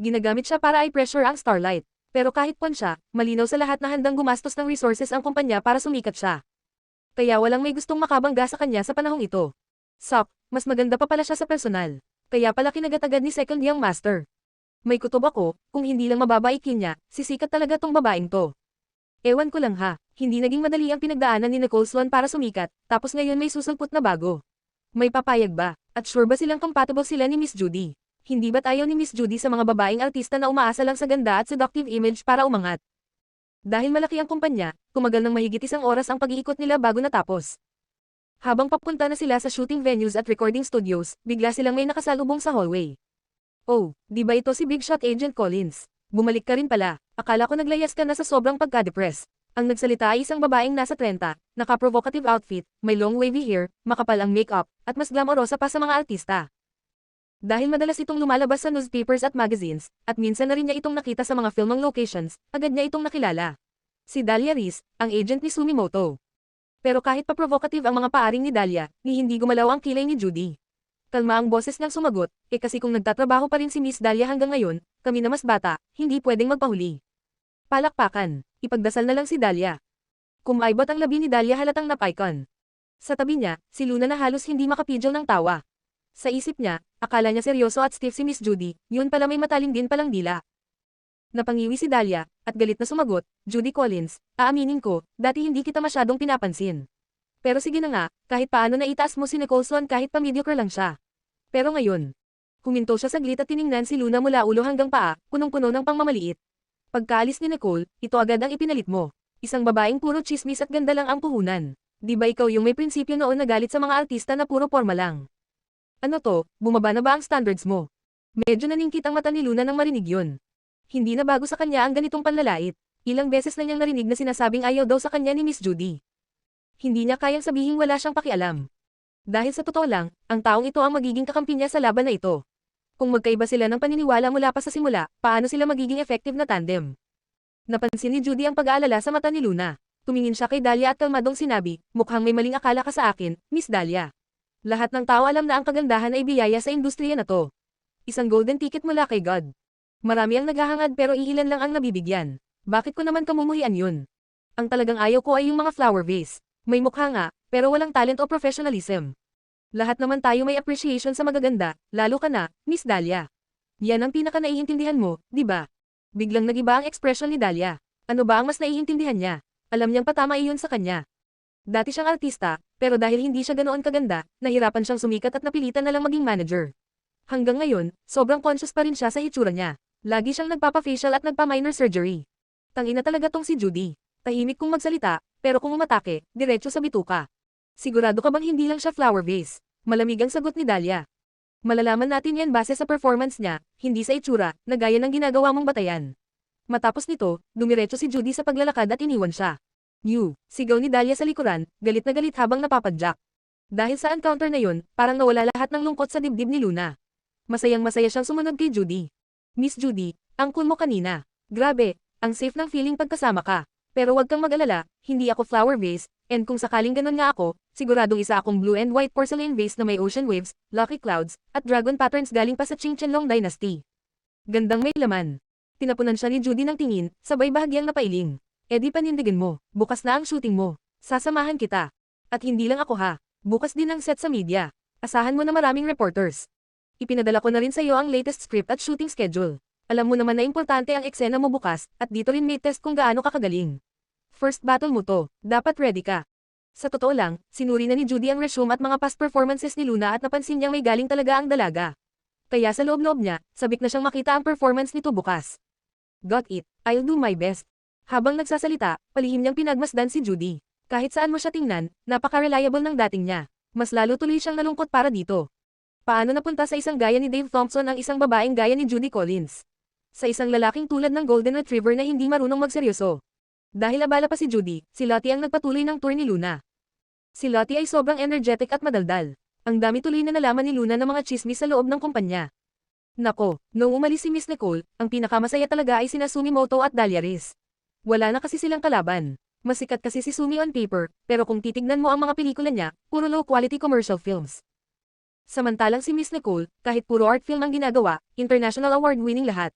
Ginagamit siya para i-pressure ang Starlight. Pero kahit pawn siya, malinaw sa lahat na handang gumastos ng resources ang kumpanya para sumikat siya. Kaya walang may gustong makabangga sa kanya sa panahong ito. Sok, mas maganda pa pala siya sa personal. Kaya pala kinagatagad ni Second Young Master. May kutob ako, kung hindi lang mababaikin niya, sisikat talaga tong babaeng to. Ewan ko lang ha, hindi naging madali ang pinagdaanan ni Nicole Sloan para sumikat, tapos ngayon may susulpot na bago. May papayag ba? At sure ba silang compatible sila ni Miss Judy? Hindi ba't ayaw ni Miss Judy sa mga babaeng artista na umaasa lang sa ganda at seductive image para umangat? Dahil malaki ang kumpanya, tumagal ng mahigit 1 oras ang pag-iikot nila bago natapos. Habang papunta na sila sa shooting venues at recording studios, bigla silang may nakasalubong sa hallway. Oh, di ba ito si Big Shot Agent Collins? Bumalik ka rin pala, akala ko naglayas ka na sa sobrang pagka-depress. Ang nagsalita ay isang babaeng nasa 30, naka-provocative outfit, may long wavy hair, makapal ang makeup, at mas glamorosa pa sa mga artista. Dahil madalas itong lumalabas sa newspapers at magazines, at minsan na rin niya itong nakita sa mga filmang locations, agad niya itong nakilala. Si Dahlia Reese, ang agent ni Sumimoto. Pero kahit pa provocative ang mga paaring ni Dahlia, hindi gumalaw ang kilay ni Judy. Kalma ang boses niyang sumagot, kasi kung nagtatrabaho pa rin si Miss Dahlia hanggang ngayon, kami na mas bata, hindi pwedeng magpahuli. Palakpakan, ipagdasal na lang si Dahlia. Kumaibot ang labi ni Dahlia halatang napaikon. Sa tabi niya, si Luna na halos hindi makapigil ng tawa. Sa isip niya, akala niya seryoso at stiff si Miss Judy, yun pala may matalim din palang dila. Napangiwi si Dahlia, at galit na sumagot, Judy Collins, aaminin ko, dati hindi kita masyadong pinapansin. Pero sige na nga, kahit paano na itaas mo si Nicole Sloan kahit pa-mediocre lang siya. Pero ngayon, huminto siya saglit at tiningnan si Luna mula ulo hanggang paa, punong-puno ng pangmamaliit. Pagkaalis ni Nicole, ito agad ang ipinalit mo. Isang babaeng puro chismis at ganda lang ang puhunan. Di ba ikaw yung may prinsipyo noon na galit sa mga artista na puro forma lang? Ano to, bumaba na ba ang standards mo? Medyo naningkit ang mata ni Luna nang marinig yun. Hindi na bago sa kanya ang ganitong panlalait. Ilang beses na niyang narinig na sinasabing ayaw daw sa kanya ni Miss Judy. Hindi niya kayang sabihing wala siyang pakialam. Dahil sa totoo lang, ang taong ito ang magiging kakampi niya sa laban na ito. Kung magkaiba sila ng paniniwala mula pa sa simula, paano sila magiging effective na tandem? Napansin ni Judy ang pag-aalala sa mata ni Luna. Tumingin siya kay Dahlia at kalmadong sinabi, mukhang may maling akala ka sa akin, Miss Dahlia. Lahat ng tao alam na ang kagandahan ay biyaya sa industriya na to. Isang golden ticket mula kay God. Marami ang naghahangad pero iilan lang ang nabibigyan. Bakit ko naman kamumuhian yun? Ang talagang ayaw ko ay yung mga flower vase. May mukha nga, pero walang talent o professionalism. Lahat naman tayo may appreciation sa magaganda, lalo ka na, Miss Dahlia. Yan ang pinaka naiintindihan mo, di ba? Biglang nagiba ang ekspresyon ni Dahlia. Ano ba ang mas naiintindihan niya? Alam niyang patama iyon sa kanya. Dati siyang artista, pero dahil hindi siya ganoon kaganda, nahirapan siyang sumikat at napilitan na lang maging manager. Hanggang ngayon, sobrang conscious pa rin siya sa hitsura niya. Lagi siyang nagpapa-facial at nagpa-minor surgery. Tangina talaga tong si Judy. Tahimik kung magsalita, pero kung umatake, diretso sa bituka. Sigurado ka bang hindi lang siya flower vase? Malamig ang sagot ni Dahlia. Malalaman natin yan base sa performance niya, hindi sa itsura, na gaya ng ginagawa mong batayan. Matapos nito, dumiretso si Judy sa paglalakad at iniwan siya. Sigaw ni Dahlia sa likuran, galit na galit habang napapadyak. Dahil sa encounter na yun, parang nawala lahat ng lungkot sa dibdib ni Luna. Masayang-masaya siyang sumunod kay Judy. Miss Judy, ang cool mo kanina. Grabe, ang safe ng feeling pagkasama ka. Pero wag kang mag-alala, hindi ako flower vase, and kung sakaling ganun nga ako, siguradong isa akong blue and white porcelain vase na may ocean waves, lucky clouds, at dragon patterns galing pa sa Qing Qianlong Dynasty. Gandang may laman. Tinapunan siya ni Judy ng tingin, sabay bahagyang napailing. E di panindigin mo, bukas na ang shooting mo. Sasamahan kita. At hindi lang ako ha, bukas din ang set sa media. Asahan mo na maraming reporters. Ipinadala ko na rin sa iyo ang latest script at shooting schedule. Alam mo naman na importante ang eksena mo bukas, at dito rin may test kung gaano kakagaling. First battle mo to, dapat ready ka. Sa totoo lang, sinuri na ni Judy ang resume at mga past performances ni Luna at napansin niyang may galing talaga ang dalaga. Kaya sa loob-loob niya, sabik na siyang makita ang performance nito bukas. Got it, I'll do my best. Habang nagsasalita, palihim niyang pinagmasdan si Judy. Kahit saan mo siya tingnan, napaka-reliable ng dating niya. Mas lalo tuloy siyang nalungkot para dito. Paano napunta sa isang gaya ni Dave Thompson ang isang babaeng gaya ni Judy Collins? Sa isang lalaking tulad ng Golden Retriever na hindi marunong magseryoso. Dahil abala pa si Judy, si Lottie ang nagpatuloy ng tour ni Luna. Si Lottie ay sobrang energetic at madaldal. Ang dami tuloy na nalaman ni Luna ng mga chismis sa loob ng kumpanya. Nako, noong umalis si Miss Nicole, ang pinakamasaya talaga ay sina Sumimoto at Dahlia Riz. Wala na kasi silang kalaban. Masikat kasi si Sumi on paper, pero kung titignan mo ang mga pelikula niya, puro low-quality commercial films. Samantalang si Miss Nicole, kahit puro art film ang ginagawa, international award-winning lahat.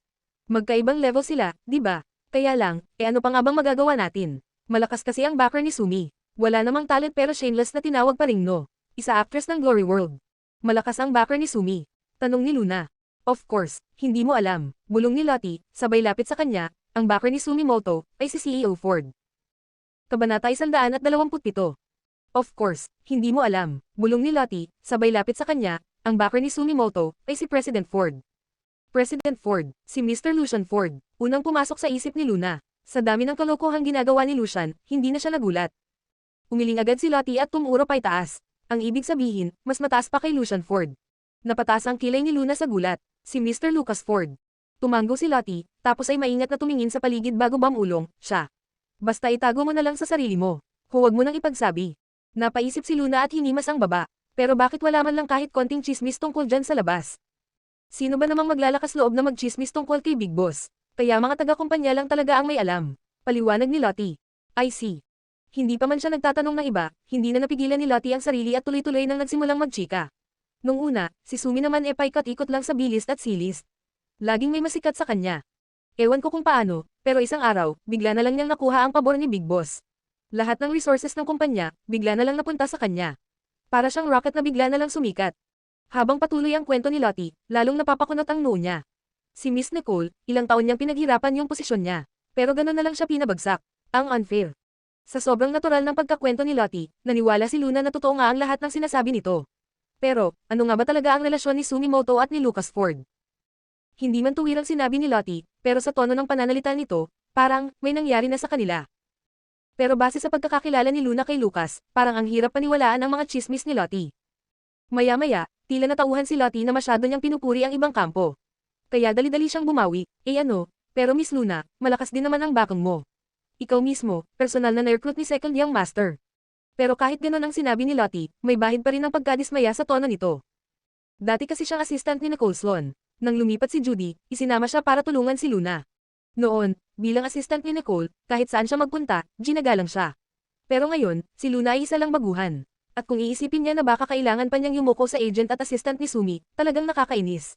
Magkaibang level sila, di ba? Kaya lang, ano pa nga bang magagawa natin? Malakas kasi ang backer ni Sumi. Wala namang talent pero shameless na tinawag pa rin no. Isa actress ng Glory World. Malakas ang backer ni Sumi. Tanong ni Luna. Of course, hindi mo alam. Bulong ni Lottie, sabay lapit sa kanya, ang backer ni Sumimoto, ay si CEO Ford. Kabanata 127. Of course, hindi mo alam. Bulong ni Lottie, sabay lapit sa kanya, ang backer ni Sumimoto, ay si President Ford. President Ford, si Mr. Lucian Ford, unang pumasok sa isip ni Luna. Sa dami ng kalokohang ginagawa ni Lucian, hindi na siya nagulat. Umiling agad si Lottie at tumuro pa itaas. Ang ibig sabihin, mas mataas pa kay Lucian Ford. Napataas ang kilay ni Luna sa gulat, si Mr. Lucas Ford. Tumango si Lottie, tapos ay maingat na tumingin sa paligid bago bumulong, siya. Basta itago mo na lang sa sarili mo. Huwag mo nang ipagsabi. Napaisip si Luna at hinimas ang baba. Pero bakit wala man lang kahit konting chismis tungkol dyan sa labas? Sino ba namang maglalakas loob na magchismis tungkol kay Big Boss? Kaya mga taga-kumpanya lang talaga ang may alam. Paliwanag ni Lottie. I see. Hindi pa man siya nagtatanong ng iba, hindi na napigilan ni Lottie ang sarili at tuloy-tuloy nang nagsimulang magchika. Nung una, si Sumi naman paikot-ikot lang sa B-list at C-list. Laging may masikat sa kanya. Ewan ko kung paano, pero isang araw, bigla na lang niyang nakuha ang pabor ni Big Boss. Lahat ng resources ng kumpanya, bigla na lang napunta sa kanya. Para siyang rocket na bigla na lang sumikat. Habang patuloy ang kwento ni Lottie, lalong napapakunot ang noo niya. Si Miss Nicole, ilang taon niyang pinaghirapan yung posisyon niya. Pero gano'n na lang siya pinabagsak. Ang unfair. Sa sobrang natural ng pagkakwento ni Lottie, naniwala si Luna na totoo nga ang lahat ng sinasabi nito. Pero, ano nga ba talaga ang relasyon ni Sumimoto at ni Lucas Ford? Hindi man tuwirang sinabi ni Lottie, pero sa tono ng pananalita nito, parang, may nangyari na sa kanila. Pero base sa pagkakakilala ni Luna kay Lucas, parang ang hirap paniwalaan ang mga chismis ni Lottie. Maya-maya, tila natauhan si Lottie na masyado niyang pinupuri ang ibang kampo. Kaya dali-dali siyang bumawi, pero Miss Luna, malakas din naman ang bakang mo. Ikaw mismo, personal na na-recruit ni Second Young Master. Pero kahit ganon ang sinabi ni Lottie, may bahid pa rin ang pagkadismaya sa tono nito. Dati kasi siyang assistant ni Nicole Sloan. Nang lumipat si Judy, isinama siya para tulungan si Luna. Noon, bilang assistant ni Nicole, kahit saan siya magpunta, ginagalang siya. Pero ngayon, si Luna ay isa lang baguhan. At kung iisipin niya na baka kailangan pa niyang yumuko sa agent at assistant ni Sumi, talagang nakakainis.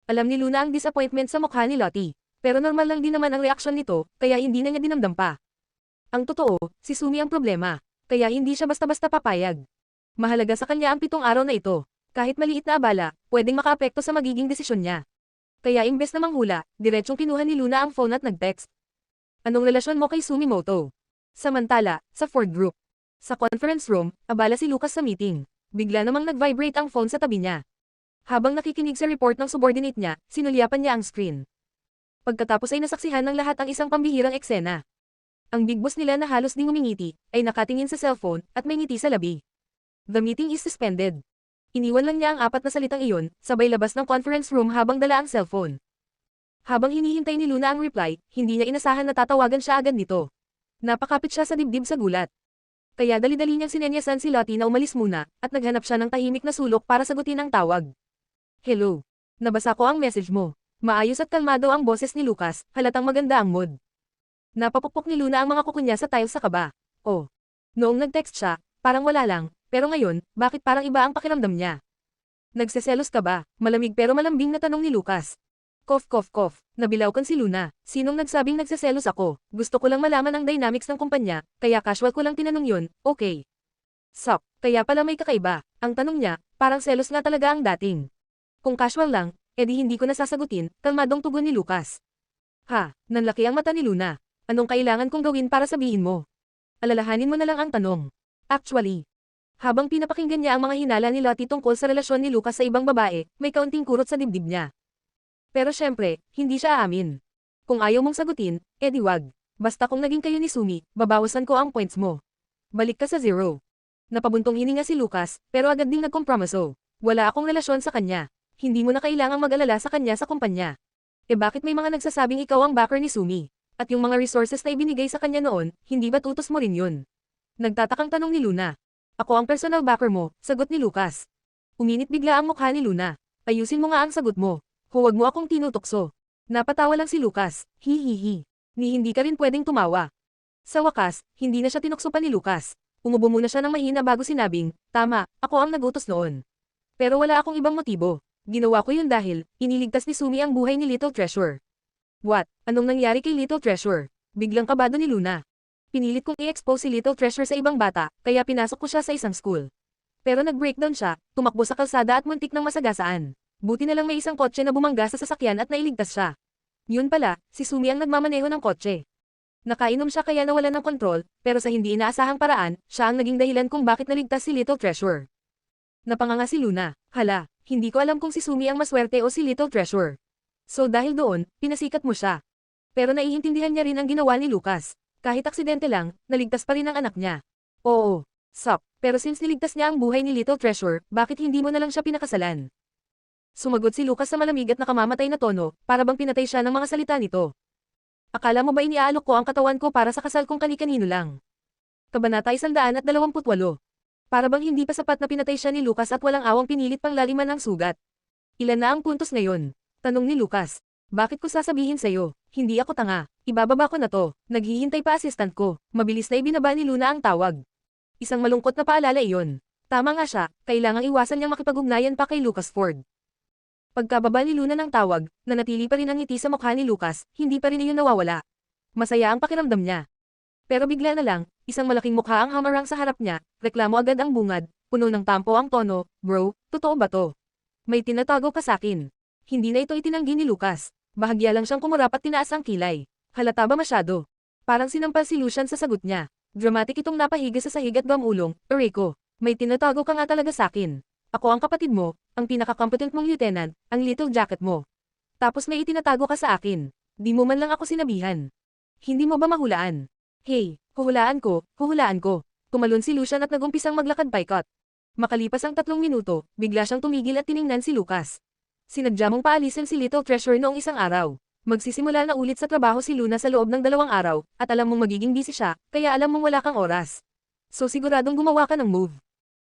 Alam ni Luna ang disappointment sa mukha ni Lottie. Pero normal lang din naman ang reaksyon nito, kaya hindi na niya dinamdam pa. Ang totoo, si Sumi ang problema. Kaya hindi siya basta-basta papayag. Mahalaga sa kanya ang 7 araw na ito. Kahit maliit na abala, pwedeng makaapekto sa magiging desisyon niya. Kaya imbes na manghula, diretsyong kinuha ni Luna ang phone at nag-text. Anong relasyon mo kay Sumimoto? Samantala, sa Ford Group. Sa conference room, abala si Lucas sa meeting. Bigla namang nag-vibrate ang phone sa tabi niya. Habang nakikinig sa report ng subordinate niya, sinulyapan niya ang screen. Pagkatapos ay nasaksihan ng lahat ang isang pambihirang eksena. Ang big boss nila na halos ding umingiti, ay nakatingin sa cellphone, at may ngiti sa labi. The meeting is suspended. Iniwan lang niya ang 4 na salitang iyon, sabay labas ng conference room habang dala ang cellphone. Habang hinihintay ni Luna ang reply, hindi niya inasahan na tatawagan siya agad nito. Napakapit siya sa dibdib sa gulat. Kaya dali-dali niyang sinenyasan si Lottie na umalis muna, at naghanap siya ng tahimik na sulok para sagutin ang tawag. Hello. Nabasa ko ang message mo. Maayos at kalmado ang boses ni Lucas, halatang maganda ang mood. Napapukpok ni Luna ang mga kuko niya sa tiles sa kaba. Oh. Noong nag-text siya, parang wala lang, pero ngayon, bakit parang iba ang pakiramdam niya? Nagseselos ka ba? Malamig pero malambing na tanong ni Lucas. Cough cough cough, nabilawkan si Luna. Sinong nagsabing nagseselos ako? Gusto ko lang malaman ang dynamics ng kumpanya, kaya casual ko lang tinanong yun, okay. Sup, kaya pala may kakaiba. Ang tanong niya, parang selos nga talaga ang dating. Kung casual lang, edi hindi ko nasasagutin, kalmadong tugon ni Lucas. Ha, nanlaki ang mata ni Luna. Anong kailangan kong gawin para sabihin mo? Alalahanin mo na lang ang tanong. Actually, habang pinapakinggan niya ang mga hinala ni Lottie tungkol sa relasyon ni Lucas sa ibang babae, may kaunting kurot sa dibdib niya. Pero syempre, hindi siya aamin. Kung ayaw mong sagutin, edi wag. Basta kung naging kayo ni Sumi, babawasan ko ang points mo. Balik ka sa 0. Napabuntong hininga si Lucas, pero agad ding nagkompromiso. Wala akong relasyon sa kanya. Hindi mo na kailangang mag-alala sa kanya sa kumpanya. E bakit may mga nagsasabing ikaw ang backer ni Sumi? At yung mga resources na ibinigay sa kanya noon, hindi ba tutos mo rin yun? Nagtatakang tanong ni Luna. Ako ang personal backer mo, sagot ni Lucas. Uminit bigla ang mukha ni Luna. Ayusin mo nga ang sagot mo. Huwag mo akong tinutokso. Napatawa lang si Lucas. Hihihi. Ni hindi ka rin pwedeng tumawa. Sa wakas, hindi na siya tinukso pa ni Lucas. Umubo muna siya ng mahina bago sinabing, tama, ako ang nagutos noon. Pero wala akong ibang motibo. Ginawa ko yun dahil, iniligtas ni Sumi ang buhay ni Little Treasure. What? Anong nangyari kay Little Treasure? Biglang kabado ni Luna. Pinilit kong i-expose si Little Treasure sa ibang bata, kaya pinasok ko siya sa isang school. Pero nag-breakdown siya, tumakbo sa kalsada at muntik ng masagasaan. Buti na lang may isang kotse na bumangga sa sasakyan at nailigtas siya. Yun pala, si Sumi ang nagmamaneho ng kotse. Nakainom siya kaya nawalan ng kontrol, pero sa hindi inaasahang paraan, siya ang naging dahilan kung bakit naligtas si Little Treasure. Napanganga si Luna. Hala, hindi ko alam kung si Sumi ang maswerte o si Little Treasure. So dahil doon, pinasikat mo siya. Pero naiintindihan niya rin ang ginawa ni Lucas. Kahit aksidente lang, naligtas pa rin ang anak niya. Oo, sup, pero since niligtas niya ang buhay ni Little Treasure, bakit hindi mo na lang siya pinakasalan? Sumagot si Lucas sa malamig at nakamamatay na tono, para bang pinatay siya ng mga salita nito. Akala mo ba iniaalok ko ang katawan ko para sa kasal kung kani-kanino lang? Kabanata 128. Para bang hindi pa sapat na pinatay siya ni Lucas at walang awang pinilit pang laliman ng sugat. Ilan na ang puntos ngayon? Tanong ni Lucas. Bakit ko sasabihin sa'yo? Hindi ako tanga. Ibababa ko na to. Naghihintay pa assistant ko. Mabilis na ibinaba ni Luna ang tawag. Isang malungkot na paalala iyon. Tama nga siya, kailangang iwasan niyang makipag-ugnayan pa kay Lucas Ford. Pagkababa ni Luna ng tawag, nanatili pa rin ang ngiti sa mukha ni Lucas, hindi pa rin iyon nawawala. Masaya ang pakiramdam niya. Pero bigla na lang, isang malaking mukha ang hamarang sa harap niya, reklamo agad ang bungad, puno ng tampo ang tono, bro, totoo ba to? May tinatago ka sakin. Hindi na ito itinanggi ni Lucas. Bahagya lang siyang kumurap at tinaas ang kilay. Halata ba masyado? Parang sinampal si Lucian sa sagot niya. Dramatic itong napahiga sa sahig at gamulong, Eureko, may tinatago ka nga talaga sakin. Ako ang kapatid mo, ang pinaka-competent mong lieutenant, ang little jacket mo. Tapos may itinatago ka sa akin. Di mo man lang ako sinabihan. Hindi mo ba mahulaan? Hey, huhulaan ko, huhulaan ko. Tumalon si Lucian at nagumpisang maglakad paikot. Makalipas ang 3 minuto, bigla siyang tumigil at tiningnan si Lucas. Sinadya mong paalisin si Little Treasure noong isang araw. Magsisimula na ulit sa trabaho si Luna sa loob ng 2 araw, at alam mong magiging busy siya, kaya alam mong wala kang oras. So siguradong gumawa ka ng move.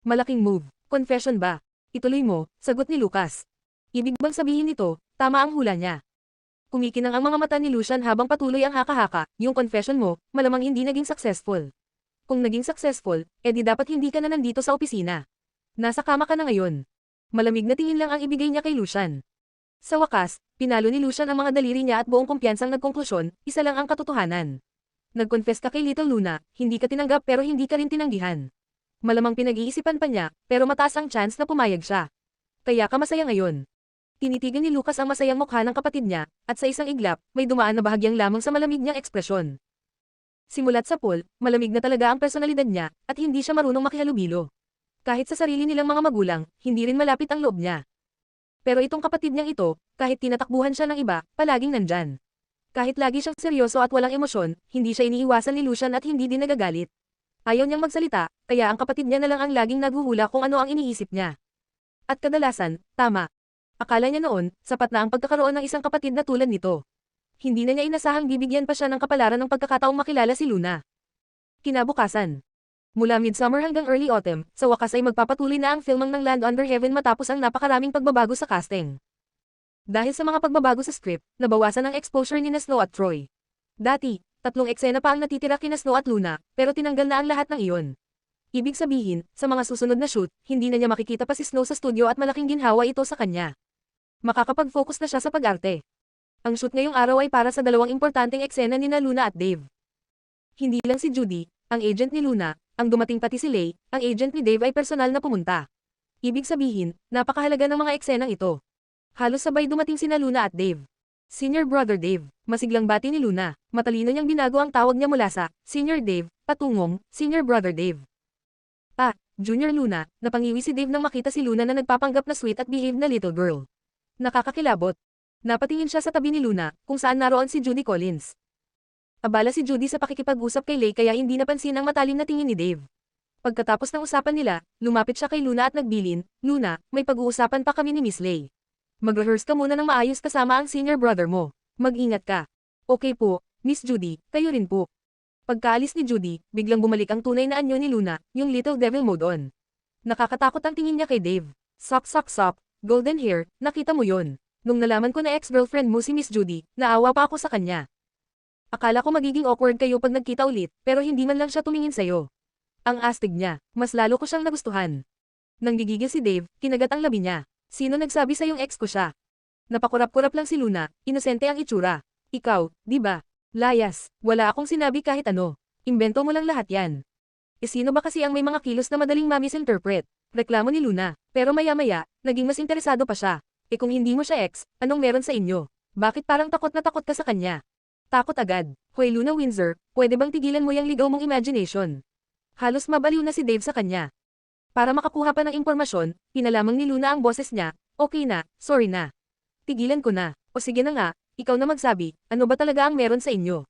Malaking move. Confession ba? Ituloy mo, sagot ni Lucas. Ibig bang sabihin nito, tama ang hula niya. Kumikinang ang mga mata ni Lucian habang patuloy ang haka-haka, yung confession mo, malamang hindi naging successful. Kung naging successful, edi dapat hindi ka na nandito sa opisina. Nasa kama ka na ngayon. Malamig na tingin lang ang ibigay niya kay Lucian. Sa wakas, pinalo ni Lucian ang mga daliri niya at buong kumpiyansang nagkonklusyon, isa lang ang katotohanan. Nag-confess ka kay Little Luna, hindi ka tinanggap pero hindi ka rin tinanggihan. Malamang pinag-iisipan pa niya, pero mataas ang chance na pumayag siya. Kaya ka masaya ngayon. Tinitigan ni Lucas ang masayang mukha ng kapatid niya, at sa isang iglap, may dumaan na bahagyang lamang sa malamig niyang ekspresyon. Simulat sa pool, malamig na talaga ang personalidad niya, at hindi siya marunong makihalubilo. Kahit sa sarili nilang mga magulang, hindi rin malapit ang loob niya. Pero itong kapatid niyang ito, kahit tinatakbuhan siya ng iba, palaging nandyan. Kahit lagi siyang seryoso at walang emosyon, hindi siya iniiwasan ni Lucian at hindi din nagagalit. Ayaw niyang magsalita, kaya ang kapatid niya na lang ang laging naghuhula kung ano ang iniisip niya. At kadalasan, tama. Akala niya noon, sapat na ang pagkakaroon ng isang kapatid na tulad nito. hindi na niya inasahang bibigyan pa siya ng kapalaran ng pagkakataong makilala si Luna. Kinabukasan. Mula midsummer hanggang early autumn, sa wakas ay magpapatuloy na ang filmang ng Land Under Heaven matapos ang napakaraming pagbabago sa casting. Dahil sa mga pagbabago sa script, nabawasan ang exposure ni Snow at Troy. Dati, 3 eksena pa ang natitira kina Snow at Luna, pero tinanggal na ang lahat ng iyon. Ibig sabihin, sa mga susunod na shoot, hindi na niya makikita pa si Snow sa studio at malaking ginhawa ito sa kanya. Makakapag-focus na siya sa pag-arte. Ang shoot ngayong araw ay para sa 2 importanteng eksena nina Luna at Dave. Hindi lang si Judy, ang agent ni Luna, ang dumating pati si Lay, ang agent ni Dave ay personal na pumunta. Ibig sabihin, napakahalaga ng mga eksenang ito. Halos sabay dumating sina Luna at Dave. Senior Brother Dave, masiglang bati ni Luna, matalino niyang binago ang tawag niya mula sa Senior Dave, patungong Senior Brother Dave. Junior Luna, napangiwi si Dave nang makita si Luna na nagpapanggap na sweet at behaved na little girl. Nakakakilabot. Napatingin siya sa tabi ni Luna, kung saan naroon si Judy Collins. Abala si Judy sa pakikipag-usap kay Lay kaya hindi napansin ang matalim na tingin ni Dave. Pagkatapos ng usapan nila, lumapit siya kay Luna at nagbilin, Luna, may pag-uusapan pa kami ni Miss Lay. Mag-rehearse ka muna ng maayos kasama ang senior brother mo. Mag-ingat ka. Okay po, Miss Judy, kayo rin po. Pagkaalis ni Judy, biglang bumalik ang tunay na anyo ni Luna, yung little devil mode on. Nakakatakot ang tingin niya kay Dave. Sop, golden hair, nakita mo yon. Nung nalaman ko na ex-girlfriend mo si Miss Judy, naawa pa ako sa kanya. Akala ko magiging awkward kayo pag nagkita ulit, pero hindi man lang siya tumingin sa'yo. Ang astig niya, mas lalo ko siyang nagustuhan. Nang gigigil si Dave, kinagat ang labi niya. Sino nagsabi sa yung ex ko siya? Napakurap-kurap lang si Luna, inosente ang itsura. Ikaw, di ba? Layas, wala akong sinabi kahit ano. Imbento mo lang lahat yan. Sino ba kasi ang may mga kilos na madaling ma-misinterpret? Reklamo ni Luna, pero maya-maya, naging mas interesado pa siya. Kung hindi mo siya ex, anong meron sa inyo? Bakit parang takot na takot ka sa kanya? Takot agad. Hoy Luna Windsor, pwede bang tigilan mo yung ligaw mong imagination? Halos mabaliw na si Dave sa kanya. Para makakuha pa ng impormasyon, pinalamang ni Luna ang boses niya, okay na, sorry na. Tigilan ko na, o sige na nga, ikaw na magsabi, ano ba talaga ang meron sa inyo?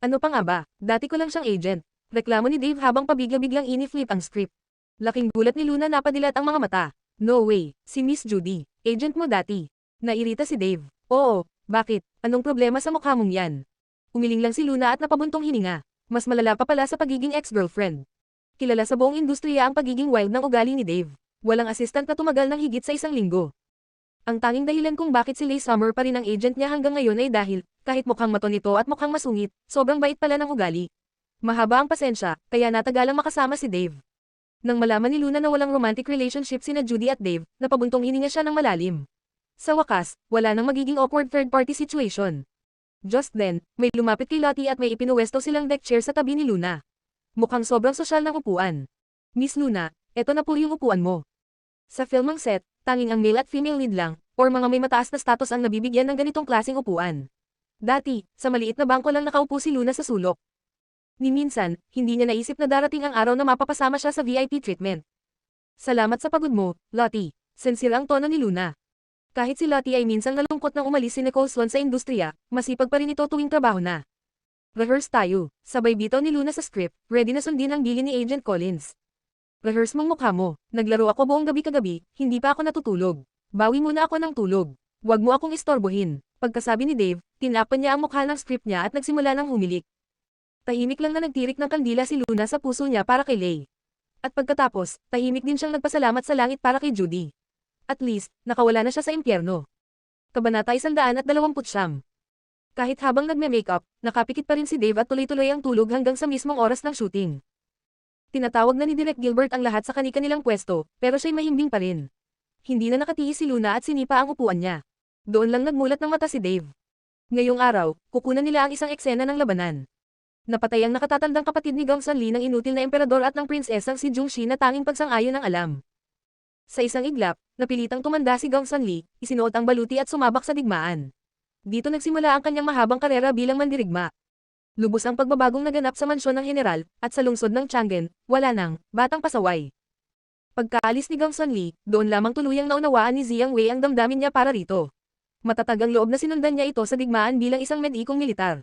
Ano pa nga ba, dati ko lang siyang agent. Reklamo ni Dave habang pabigla-biglang ini-flip ang script. Laking gulat ni Luna napadilat ang mga mata. No way, si Miss Judy, agent mo dati. Nairita si Dave. Oo, bakit? Anong problema sa mukha mong yan? Umiling lang si Luna at napabuntong hininga. Mas malala pa pala sa pagiging ex-girlfriend. Kilala sa buong industriya ang pagiging wild ng ugali ni Dave. Walang assistant na tumagal ng higit sa 1 linggo. Ang tanging dahilan kung bakit si Lay Summer pa rin ang agent niya hanggang ngayon ay dahil, kahit mukhang matonito at mukhang masungit, sobrang bait pala ng ugali. Mahaba ang pasensya, kaya natagalang makasama si Dave. Nang malaman ni Luna na walang romantic relationship sina Judy at Dave, napabuntong hininga siya ng malalim. Sa wakas, wala nang magiging awkward third-party situation. Just then, may lumapit kay Lottie at may ipinuwesto silang deck chair sa tabi ni Luna. Mukhang sobrang sosyal ng upuan. Miss Luna, eto na po yung upuan mo. Sa filmang set, tanging ang male at female lead lang, or mga may mataas na status ang nabibigyan ng ganitong klaseng upuan. Dati, sa maliit na bangko lang nakaupo si Luna sa sulok. Ni minsan, hindi niya naisip na darating ang araw na mapapasama siya sa VIP treatment. Salamat sa pagod mo, Lottie. Sincere ang tono ni Luna. Kahit si Lottie ay minsan nalungkot nang umalis si Nicole Swan sa industriya, masipag pa rin ito tuwing trabaho na. Rehearse tayo. Sabay bitaw ni Luna sa script, ready na sundin ang bilin ni Agent Collins. Rehearse mong mukha mo. Naglaro ako buong gabi kagabi, hindi pa ako natutulog. Bawi muna ako ng tulog. Huwag mo akong istorbohin. Pagkasabi ni Dave, tinapan niya ang mukha ng script niya at nagsimula ng humilik. Tahimik lang na nagtirik ng kandila si Luna sa puso niya para kay Lay. At pagkatapos, tahimik din siyang nagpasalamat sa langit para kay Judy. At least, nakawala na siya sa impyerno. Kabanata 129. Kahit habang nagme-makeup, nakapikit pa rin si Dave at tuloy-tuloy ang tulog hanggang sa mismong oras ng shooting. Tinatawag na ni Direk Gilbert ang lahat sa kani-kanilang pwesto, pero siya'y mahimbing pa rin. Hindi na nakatiis si Luna at sinipa ang upuan niya. Doon lang nagmulat ng mata si Dave. Ngayong araw, kukunan nila ang isang eksena ng labanan. Napatay ang nakatatandang kapatid ni Gong Sanli ng inutil na emperador at ng prinsesang si Jung Shi na tanging pagsang-ayon ng alam. Sa isang iglap, napilitang tumanda si Gong Sanli, isinuot ang baluti at sumabak sa digmaan. Dito nagsimula ang kanyang mahabang karera bilang mandirigma. Lubos ang pagbabagong naganap sa mansyon ng general, at sa lungsod ng Changgen, wala nang batang pasaway. Pagkaalis ni Gong Sanli, doon lamang tuluyang naunawaan ni Jiang Wei ang damdamin niya para rito. Matatag ang loob na sinundan niya ito sa digmaan bilang isang medikong militar.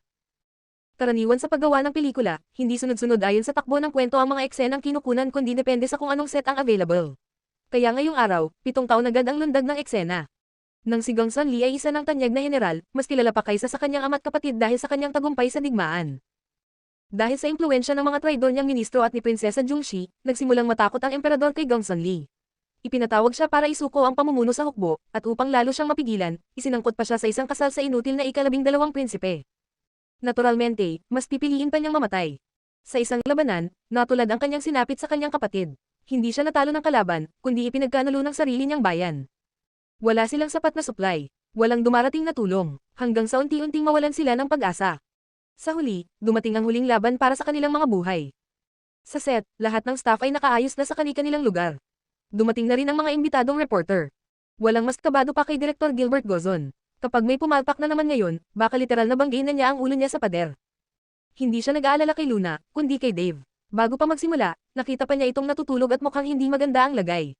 Karaniwan sa paggawa ng pelikula, hindi sunod-sunod ayon sa takbo ng kwento ang mga eksenang kinukunan kundi depende sa kung anong set ang available. Kaya ngayong araw, 7 taon agad ang lundag ng eksena. Nang si Gongsun Li ay isa ng tanyag na general, mas kilala pa kaysa sa kanyang ama't kapatid dahil sa kanyang tagumpay sa digmaan. Dahil sa impluwensya ng mga traidor niyang ministro at ni Prinsesa Jungshi, nagsimulang matakot ang emperador kay Gongsun Li. Ipinatawag siya para isuko ang pamumuno sa hukbo, at upang lalo siyang mapigilan, isinangkot pa siya sa isang kasal sa inutil na ika-12 prinsipe. Naturalmente, mas pipiliin pa niyang mamatay. Sa isang labanan, natulad ang kanyang sinapit sa kanyang kapatid. Hindi siya natalo ng kalaban, kundi ipinagkanalo ng sarili niyang bayan. Wala silang sapat na supply. Walang dumarating na tulong, hanggang sa unti-unting mawalan sila ng pag-asa. Sa huli, dumating ang huling laban para sa kanilang mga buhay. Sa set, lahat ng staff ay nakaayos na sa kani-kanilang lugar. Dumating na rin ang mga imbitadong reporter. Walang mas kabado pa kay Director Gilbert Gozon. Kapag may pumalpak na naman ngayon, baka literal na banggain na niya ang ulo niya sa pader. Hindi siya nag-aalala kay Luna, kundi kay Dave. Bago pa magsimula, nakita pa niya itong natutulog at mukhang hindi maganda ang lagay.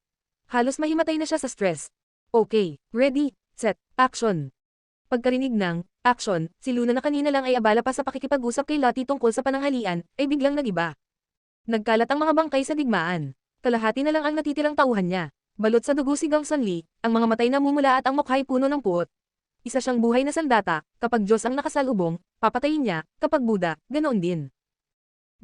Halos mahimatay na siya sa stress. Okay, ready, set, action. Pagkarinig ng action, si Luna na kanina lang ay abala pa sa pakikipag-usap kay Lottie tungkol sa pananghalian, ay biglang nagiba. Nagkalat ang mga bangkay sa digmaan. Kalahati na lang ang natitirang tauhan niya. Balot sa dugo si Gongsun Li, ang mga matay na mumula at ang mukha'y puno ng puot. Isa siyang buhay na sandata, kapag Diyos ang nakasalubong, papatayin niya, kapag Buddha, ganoon din.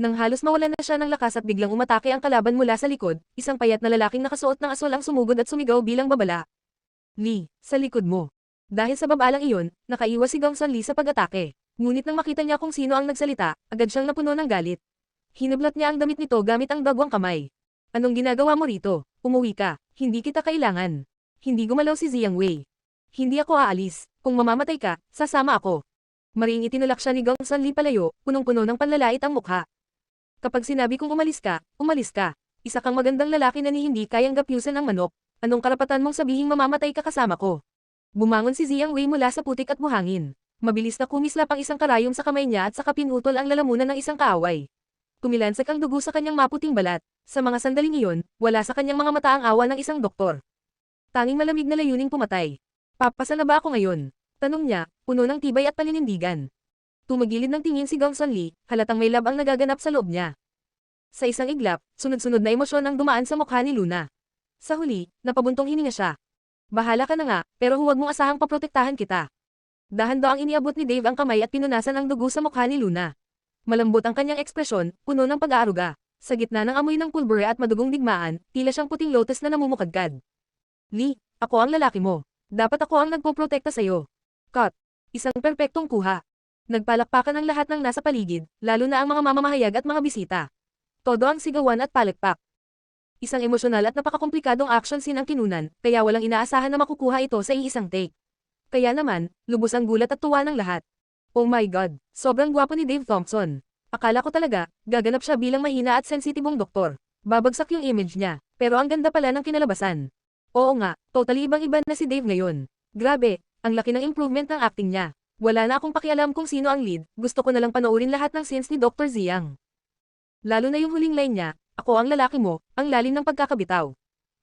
Nang halos mawalan na siya ng lakas at biglang umatake ang kalaban mula sa likod, isang payat na lalaking nakasuot ng asol ang sumugod at sumigaw bilang babala. Li, sa likod mo. Dahil sa babalang iyon, nakaiwas si Gongsun Li sa pag-atake. Ngunit nang makita niya kung sino ang nagsalita, agad siyang napuno ng galit. Hinublat niya ang damit nito gamit ang dagwang kamay. Anong ginagawa mo rito? Umuwi ka. Hindi kita kailangan. Hindi gumalaw si Ziyang Wei. Hindi ako aalis. Kung mamamatay ka, sasama ako. Maring itinulak siya ni Gongsun Li palayo, punong-puno ng panlalait ang mukha. Kapag sinabi kong umalis ka, umalis ka. Isa kang magandang lalaki na ni hindi kayang gapyusan ang manok. Anong karapatan mong sabihing mamamatay ka kasama ko? Bumangon si Ziyang Wei mula sa putik at buhangin. Mabilis na kumislap ang isang karayom sa kamay niya at saka pinutol ang lalamunan ng isang kaaway. Tumilansik ang dugo sa kanyang maputing balat. Sa mga sandaling iyon, wala sa kanyang mga mata ang awa ng isang doktor. Tanging malamig na layuning pumatay. Papasa na ba ako ngayon? Tanong niya, puno ng tibay at paninindigan. Tumagilid ng tingin si Gongsun Li, halatang may lab ang nagaganap sa loob niya. Sa isang iglap, sunod-sunod na emosyon ang dumaan sa mukha ni Luna. Sa huli, napabuntong hininga siya. Bahala ka na nga, pero huwag mong asahang paprotektahan kita. Dahan-daang iniabot ni Dave ang kamay at pinunasan ang dugo sa mukha ni Luna. Malambot ang kanyang ekspresyon, puno ng pag-aaruga. Sa gitna ng amoy ng pulbure at madugong digmaan, tila siyang puting lotus na namumukadkad. Li, ako ang lalaki mo. Dapat ako ang nagpoprotekta sa'yo. Cut. Isang perpektong kuha. Nagpalakpakan ang lahat ng nasa paligid, lalo na ang mga mamamahayag at mga bisita. Todo ang sigawan at palakpak. Isang emosyonal at napakakomplikadong action scene ang kinunan, kaya walang inaasahan na makukuha ito sa iisang take. Kaya naman, lubos ang gulat at tuwa ng lahat. Oh my God, sobrang gwapo ni Dave Thompson. Akala ko talaga, gaganap siya bilang mahina at sensitibong doktor. Babagsak yung image niya, pero ang ganda pala ng kinalabasan. Oo nga, totally ibang-iba na si Dave ngayon. Grabe, ang laki ng improvement ng acting niya. Wala na akong pakialam kung sino ang lead, gusto ko na lang panoorin lahat ng scenes ni Dr. Ziyang. Lalo na yung huling line niya, ako ang lalaki mo, ang lalim ng pagkakabitaw.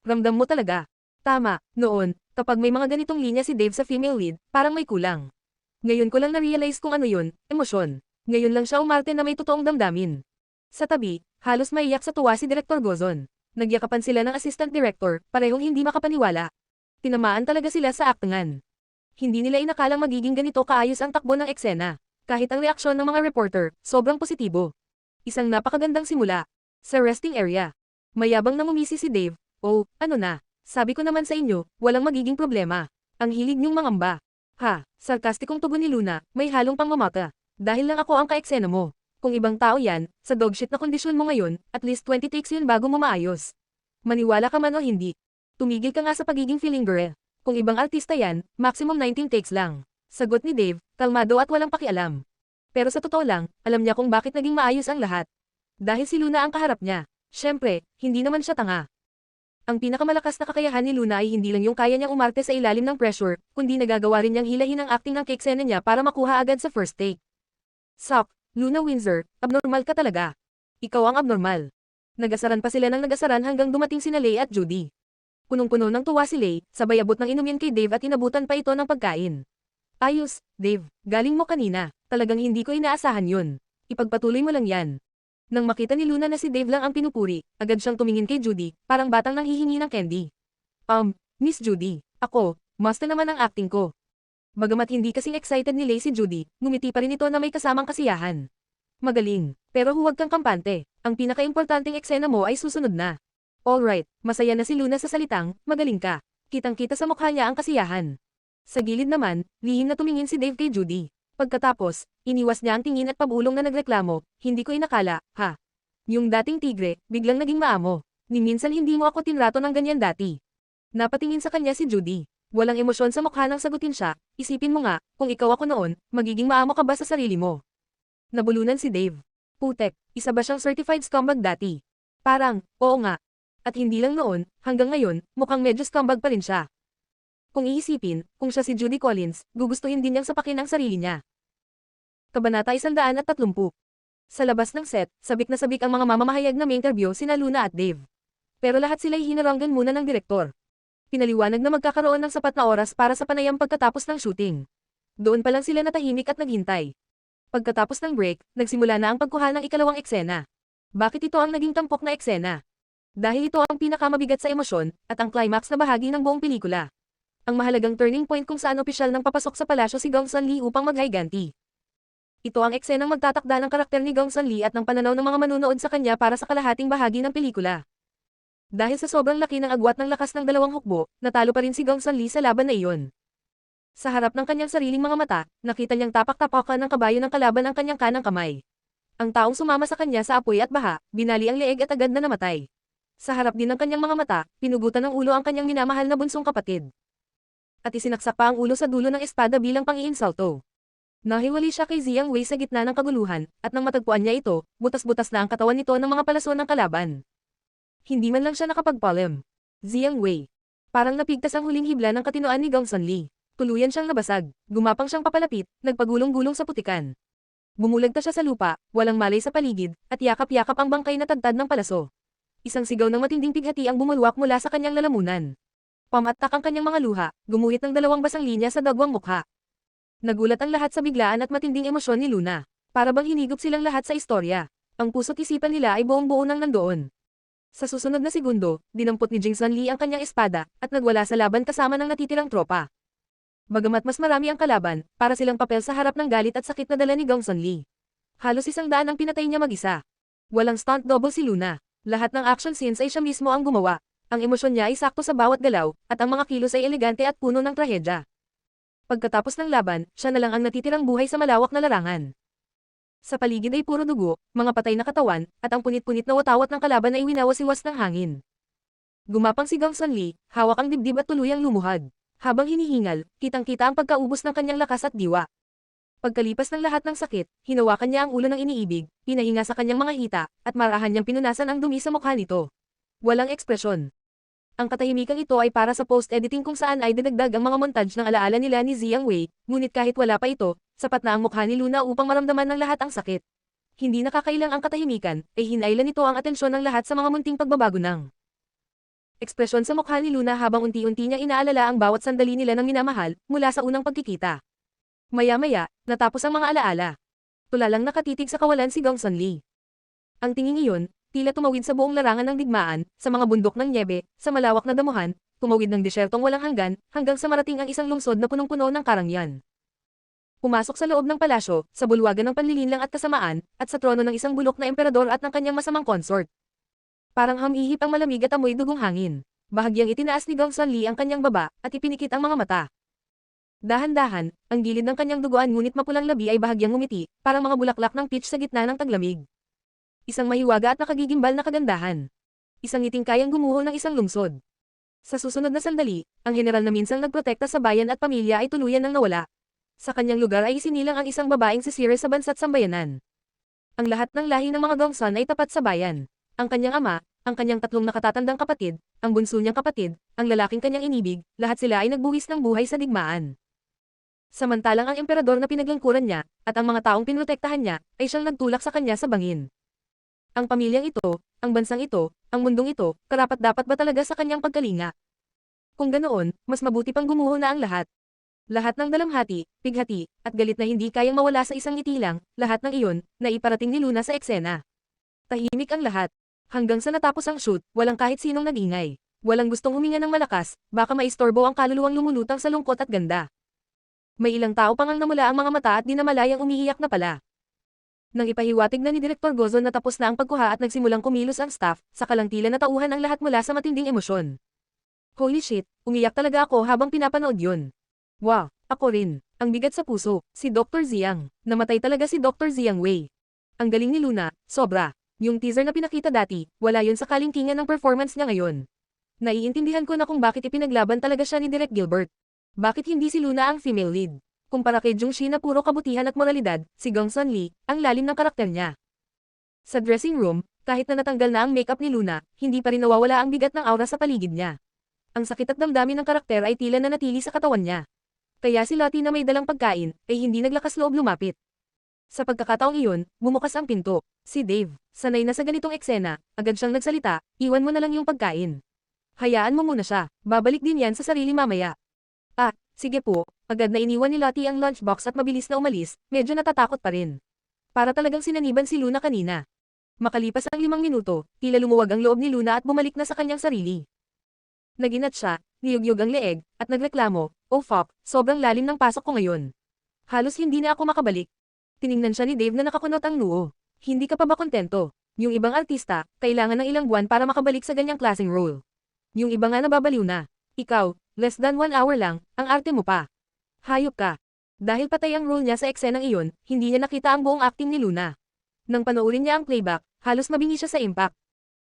Ramdam mo talaga. Tama, noon, kapag may mga ganitong linya si Dave sa female lead, parang may kulang. Ngayon ko lang na-realize kung ano yun, emosyon. Ngayon lang siya umarte na may totoong damdamin. Sa tabi, halos maiyak sa tuwa si Director Gozon. Nagyakapan sila ng assistant director, parehong hindi makapaniwala. Tinamaan talaga sila sa aktingan. Hindi nila inakalang magiging ganito kaayos ang takbo ng eksena. Kahit ang reaksyon ng mga reporter, sobrang positibo. Isang napakagandang simula. Sa resting area. Mayabang na ngumisi si Dave. Oh, ano na? Sabi ko naman sa inyo, walang magiging problema. Ang hilig niyong mangamba. Ha, sarkastikong tugon ni Luna, may halong pangmamata. Dahil lang ako ang kaeksena mo. Kung ibang tao yan, sa dogshit na kondisyon mo ngayon, at least 20 takes yun bago mo maayos. Maniwala ka man o hindi. Tumigil ka nga sa pagiging feeling girl. Kung ibang artista yan, maximum 19 takes lang. Sagot ni Dave, kalmado at walang pakialam. Pero sa totoo lang, alam niya kung bakit naging maayos ang lahat. Dahil si Luna ang kaharap niya. Siyempre, hindi naman siya tanga. Ang pinakamalakas na kakayahan ni Luna ay hindi lang yung kaya niyang umarte sa ilalim ng pressure, kundi nagagawa rin niyang hilahin ang acting ng keksena niya para makuha agad sa first take. Sok, Luna Windsor, abnormal ka talaga. Ikaw ang abnormal. Nagasaran pa sila ng nagasaran hanggang dumating sina Lei at Judy. Punong-puno ng tuwa si Lei, sabay abot ng inumin kay Dave at inabutan pa ito ng pagkain. Ayos, Dave, galing mo kanina, talagang hindi ko inaasahan yun. Ipagpatuloy mo lang yan. Nang makita ni Luna na si Dave lang ang pinupuri, agad siyang tumingin kay Judy, parang batang nanghihingi ng candy. Miss Judy, ako, Musta naman ang acting ko. Bagamat hindi kasing excited ni Lei si Judy, ngumiti pa rin ito na may kasamang kasiyahan. Magaling, pero huwag kang kampante. Ang pinakaimportanteng eksena mo ay susunod na. Alright, masaya na si Luna sa salitang, magaling ka. Kitang-kita sa mukha niya ang kasiyahan. Sa gilid naman, lihim na tumingin si Dave kay Judy. Pagkatapos, iniwas niya ang tingin at pabulong na nagreklamo, hindi ko inakala, ha? Yung dating tigre, biglang naging maamo. Ni minsan hindi mo ako tinrato ng ganyan dati. Napatingin sa kanya si Judy. Walang emosyon sa mukha nang sagutin siya, isipin mo nga, kung ikaw ako noon, magiging maamo ka ba sa sarili mo? Nabulunan si Dave. Putek, isa ba siyang certified scumbag dati? Parang, oo nga. At hindi lang noon, hanggang ngayon, mukhang medyo scumbag pa rin siya. Kung iisipin, kung siya si Judy Collins, gugustuhin din niyang sapakin ang sarili niya. Kabanata 130. Sa labas ng set, sabik na sabik ang mga mamamahayag na may interview sina Luna at Dave. Pero lahat sila'y hinaranggan muna ng direktor. Pinaliwanag na magkakaroon ng sapat na oras para sa panayam pagkatapos ng shooting. Doon pa lang sila natahimik at naghintay. Pagkatapos ng break, nagsimula na ang pagkuha ng ikalawang eksena. Bakit ito ang naging tampok na eksena? Dahil ito ang pinakamabigat sa emosyon, at ang climax na bahagi ng buong pelikula. Ang mahalagang turning point kung saan opisyal nang papasok sa palasyo si Gong Sun Lee upang maghiganti. Ito ang eksenang magtatakda ng karakter ni Gong Sun Lee at ng pananaw ng mga manunood sa kanya para sa kalahating bahagi ng pelikula. Dahil sa sobrang laki ng agwat ng lakas ng dalawang hukbo, natalo pa rin si Gong Sun Lee sa laban na iyon. Sa harap ng kanyang sariling mga mata, nakita niyang tapak-tapakan ng kabayo ng kalaban ang kanyang kanang kamay. Ang taong sumama sa kanya sa apoy at baha, binali ang leeg at agad na namatay. Sa harap din ng kanyang mga mata, pinugutan ng ulo ang kanyang minamahal na bunsong kapatid. At isinaksak pa ang ulo sa dulo ng espada bilang pang-iinsulto. Nahiwali siya kay Jiang Wei sa gitna ng kaguluhan, at nang matagpuan niya ito, butas-butas na ang katawan nito ng mga palaso ng kalaban. Hindi man lang siya nakapagpalem. Jiang Wei. Parang napigtas ang huling hibla ng katinoan ni Gong Sun Lee. Tuluyan siyang nabasag, gumapang siyang papalapit, nagpagulong-gulong sa putikan. Bumulagta siya sa lupa, walang malay sa paligid, at yakap-yakap ang bangkay na tagtad ng palaso. Isang sigaw ng matinding pighati ang bumulwak mula sa kanyang lalamunan. Pamatak ang kanyang mga luha, gumuhit ng dalawang basang linya sa dagwang mukha. Nagulat ang lahat sa biglaan at matinding emosyon ni Luna. Para bang hinigop silang lahat sa istorya. Ang puso't isipan nila ay buong-buo nang nandoon. Sa susunod na segundo, dinampot ni Jing Sun Lee ang kanyang espada, at nagwala sa laban kasama ng natitirang tropa. Bagamat mas marami ang kalaban, para silang papel sa harap ng galit at sakit na dala ni Gong Sun Lee. Halos 100 ang pinatay niya mag-isa. Walang stunt double si Luna. Lahat ng action scenes ay siya mismo ang gumawa. Ang emosyon niya ay sakto sa bawat galaw, at ang mga kilos ay elegante at puno ng trahedya. Pagkatapos ng laban, siya na lang ang natitirang buhay sa malawak na larangan. Sa paligid ay puro dugo, mga patay na katawan, at ang punit-punit na watawat ng kalaban ay winawasiwas ng hangin. Gumapang si Gong Sun Lee, hawak ang dibdib at tuluyang lumuhad. Habang hinihingal, kitang-kita ang pagkaubos ng kanyang lakas at diwa. Pagkalipas ng lahat ng sakit, hinawakan niya ang ulo ng iniibig, pinahinga sa kanyang mga hita, at marahan niyang pinunasan ang dumi sa mukha nito. Walang ekspresyon. Ang katahimikang ito ay para sa post-editing kung saan ay dinagdag ang mga montage ng alaala nila ni Jiang Wei, ngunit kahit wala pa ito, sapat na ang mukha ni Luna upang maramdaman ng lahat ang sakit. Hindi nakakailang ang katahimikan, ay hinailan nito ang atensyon ng lahat sa mga munting pagbabago ng ekspresyon sa mukha ni Luna habang unti-unti niyang inaalala ang bawat sandali nila ng minamahal, mula sa unang pagkikita. Maya-maya, natapos ang mga alaala. Tulalang nakatitig sa kawalan si Gong Sun Lee. Ang tingin iyon, tila tumawid sa buong larangan ng digmaan, sa mga bundok ng nyebe, sa malawak na damuhan, tumawid ng desyertong walang hanggan, hanggang sa marating ang isang lungsod na punong-puno ng karangyan. Pumasok sa loob ng palasyo, sa bulwagan ng panlilinlang at kasamaan, at sa trono ng isang bulok na emperador at ng kanyang masamang consort. Parang hamihip ang malamig at amoy dugong hangin. Bahagyang itinaas ni Gong Sun Lee ang kanyang baba, at ipinikit ang mga mata. Dahan-dahan, ang gilid ng kanyang duguan ngunit mapulang labi ay bahagyang ngumiti, parang mga bulaklak ng peach sa gitna ng taglamig. Isang mahiwaga at nakagigimbal na kagandahan. Isang ngiting kayang gumuho ng isang lungsod. Sa susunod na sandali, ang general na minsang nagprotekta sa bayan at pamilya ay tuluyan nang nawala. Sa kanyang lugar ay isinilang ang isang babaeng si Sire sa bansa't sambayanan. Ang lahat ng lahi ng mga Gongsun ay tapat sa bayan. Ang kanyang ama, ang kanyang tatlong nakatatandang kapatid, ang bunso niyang kapatid, ang lalaking kanyang inibig, lahat sila ay nagbuwis ng buhay sa digmaan. Samantalang ang emperador na pinaglingkuran niya, at ang mga taong pinrotektahan niya, ay siyang nagtulak sa kanya sa bangin. Ang pamilyang ito, ang bansang ito, ang mundong ito, karapat-dapat ba talaga sa kanyang pagkalinga? Kung ganoon, mas mabuti pang gumuho na ang lahat. Lahat ng dalamhati, pighati, at galit na hindi kayang mawala sa isang ngiti lang, lahat ng iyon, na iparating ni Luna sa eksena. Tahimik ang lahat. Hanggang sa natapos ang shoot, walang kahit sinong nag-ingay. Walang gustong huminga ng malakas, baka maistorbo ang kaluluwang lumulutang sa lungkot at ganda. May ilang tao pang ang namula ang mga mata at di namalayang umiiyak na pala. Nang ipahiwatig na ni Direktor Gozo na tapos na ang pagkuha at nagsimulang kumilos ang staff, saka lang tila natauhan ang lahat mula sa matinding emosyon. Holy shit, umiyak talaga ako habang pinapanood yun. Wow, ako rin. Ang bigat sa puso, si Dr. Ziyang. Namatay talaga si Dr. Ziyang Wei. Ang galing ni Luna, sobra. Yung teaser na pinakita dati, wala yun sa kalingkingan ng performance niya ngayon. Naiintindihan ko na kung bakit ipinaglaban talaga siya ni Direk Gilbert. Bakit hindi si Luna ang female lead? Kumpara kay Jungshi na puro kabutihan at moralidad, si Gongsun Lee, ang lalim ng karakter niya. Sa dressing room, kahit na natanggal na ang makeup ni Luna, hindi pa rin nawawala ang bigat ng aura sa paligid niya. Ang sakit at damdamin ng karakter ay tila nanatili sa katawan niya. Kaya si Lottie na may dalang pagkain, ay hindi naglakas loob lumapit. Sa pagkakataong iyon, bumukas ang pinto. Si Dave, sanay na sa ganitong eksena, agad siyang nagsalita, iwan mo na lang yung pagkain. Hayaan mo muna siya, babalik din yan sa sarili mamaya. Ah, sige po, agad na iniwan ni Lottie ang lunchbox at mabilis na umalis, medyo natatakot pa rin. Para talagang sinaniban si Luna kanina. Makalipas ang 5 minuto, tila lumuwag ang loob ni Luna at bumalik na sa kanyang sarili. Naginat siya, niyugyug ang leeg, at nagreklamo, oh fuck, sobrang lalim ng pasok ko ngayon. Halos hindi na ako makabalik. Tiningnan siya ni Dave na nakakunot ang noo. Hindi ka pa ba kontento? Yung ibang artista, kailangan ng ilang buwan para makabalik sa ganyang klaseng role. Yung iba nga nababaliw na. Ikaw, less than 1 hour lang, ang arte mo pa. Hayop ka. Dahil patay ang role niya sa eksenang iyon, hindi niya nakita ang buong acting ni Luna. Nang panoorin niya ang playback, halos mabingi siya sa impact.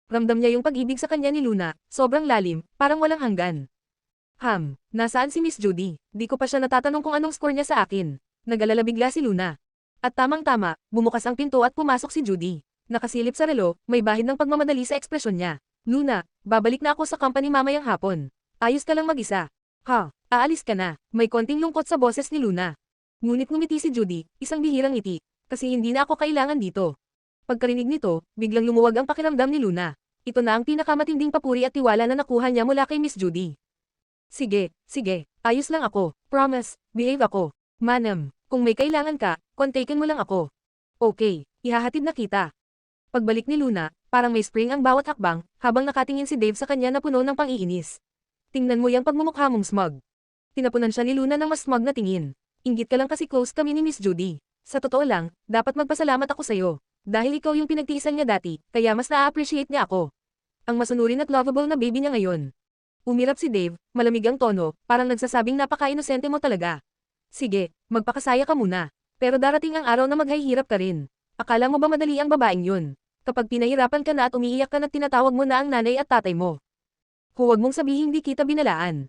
Ramdam niya yung pag-ibig sa kanya ni Luna, sobrang lalim, parang walang hanggan. Nasaan si Miss Judy? Di ko pa siya natatanong kung anong score niya sa akin. Nag-alala bigla si Luna. At tamang-tama, bumukas ang pinto at pumasok si Judy. Nakasilip sa relo, may bahid ng pagmamadali sa ekspresyon niya. Luna, babalik na ako sa company mamayang hapon. Ayos ka lang mag-isa. Aalis ka na. May konting lungkot sa boses ni Luna. Ngunit ngumiti si Judy, isang bihirang ngiti, kasi hindi na ako kailangan dito. Pagkarinig nito, biglang lumuwag ang pakiramdam ni Luna. Ito na ang pinakamatinding papuri at tiwala na nakuha niya mula kay Miss Judy. Sige, ayos lang ako. Promise, behave ako. Manam, kung may kailangan ka, kontakin mo lang ako. Okay, ihahatid na kita. Pagbalik ni Luna, parang may spring ang bawat hakbang, habang nakatingin si Dave sa kanya na puno ng pang-iinis. Tingnan mo yung pagmumukha mong smug. Tinapunan siya ni Luna ng mas smug na tingin. Inggit ka lang kasi close kami ni Miss Judy. Sa totoo lang, dapat magpasalamat ako sa'yo. Dahil ikaw yung pinagtiisan niya dati, kaya mas na-appreciate niya ako. Ang masunurin at lovable na baby niya ngayon. Umirap si Dave, malamig ang tono, parang nagsasabing napaka-inosente mo talaga. Sige, magpakasaya ka muna. Pero darating ang araw na maghihirap ka rin. Akala mo ba madali ang babaeng yun? Kapag pinahirapan ka na at umiiyak ka na tinatawag mo na ang nanay at tatay mo. Huwag mong sabihing di kita binalaan.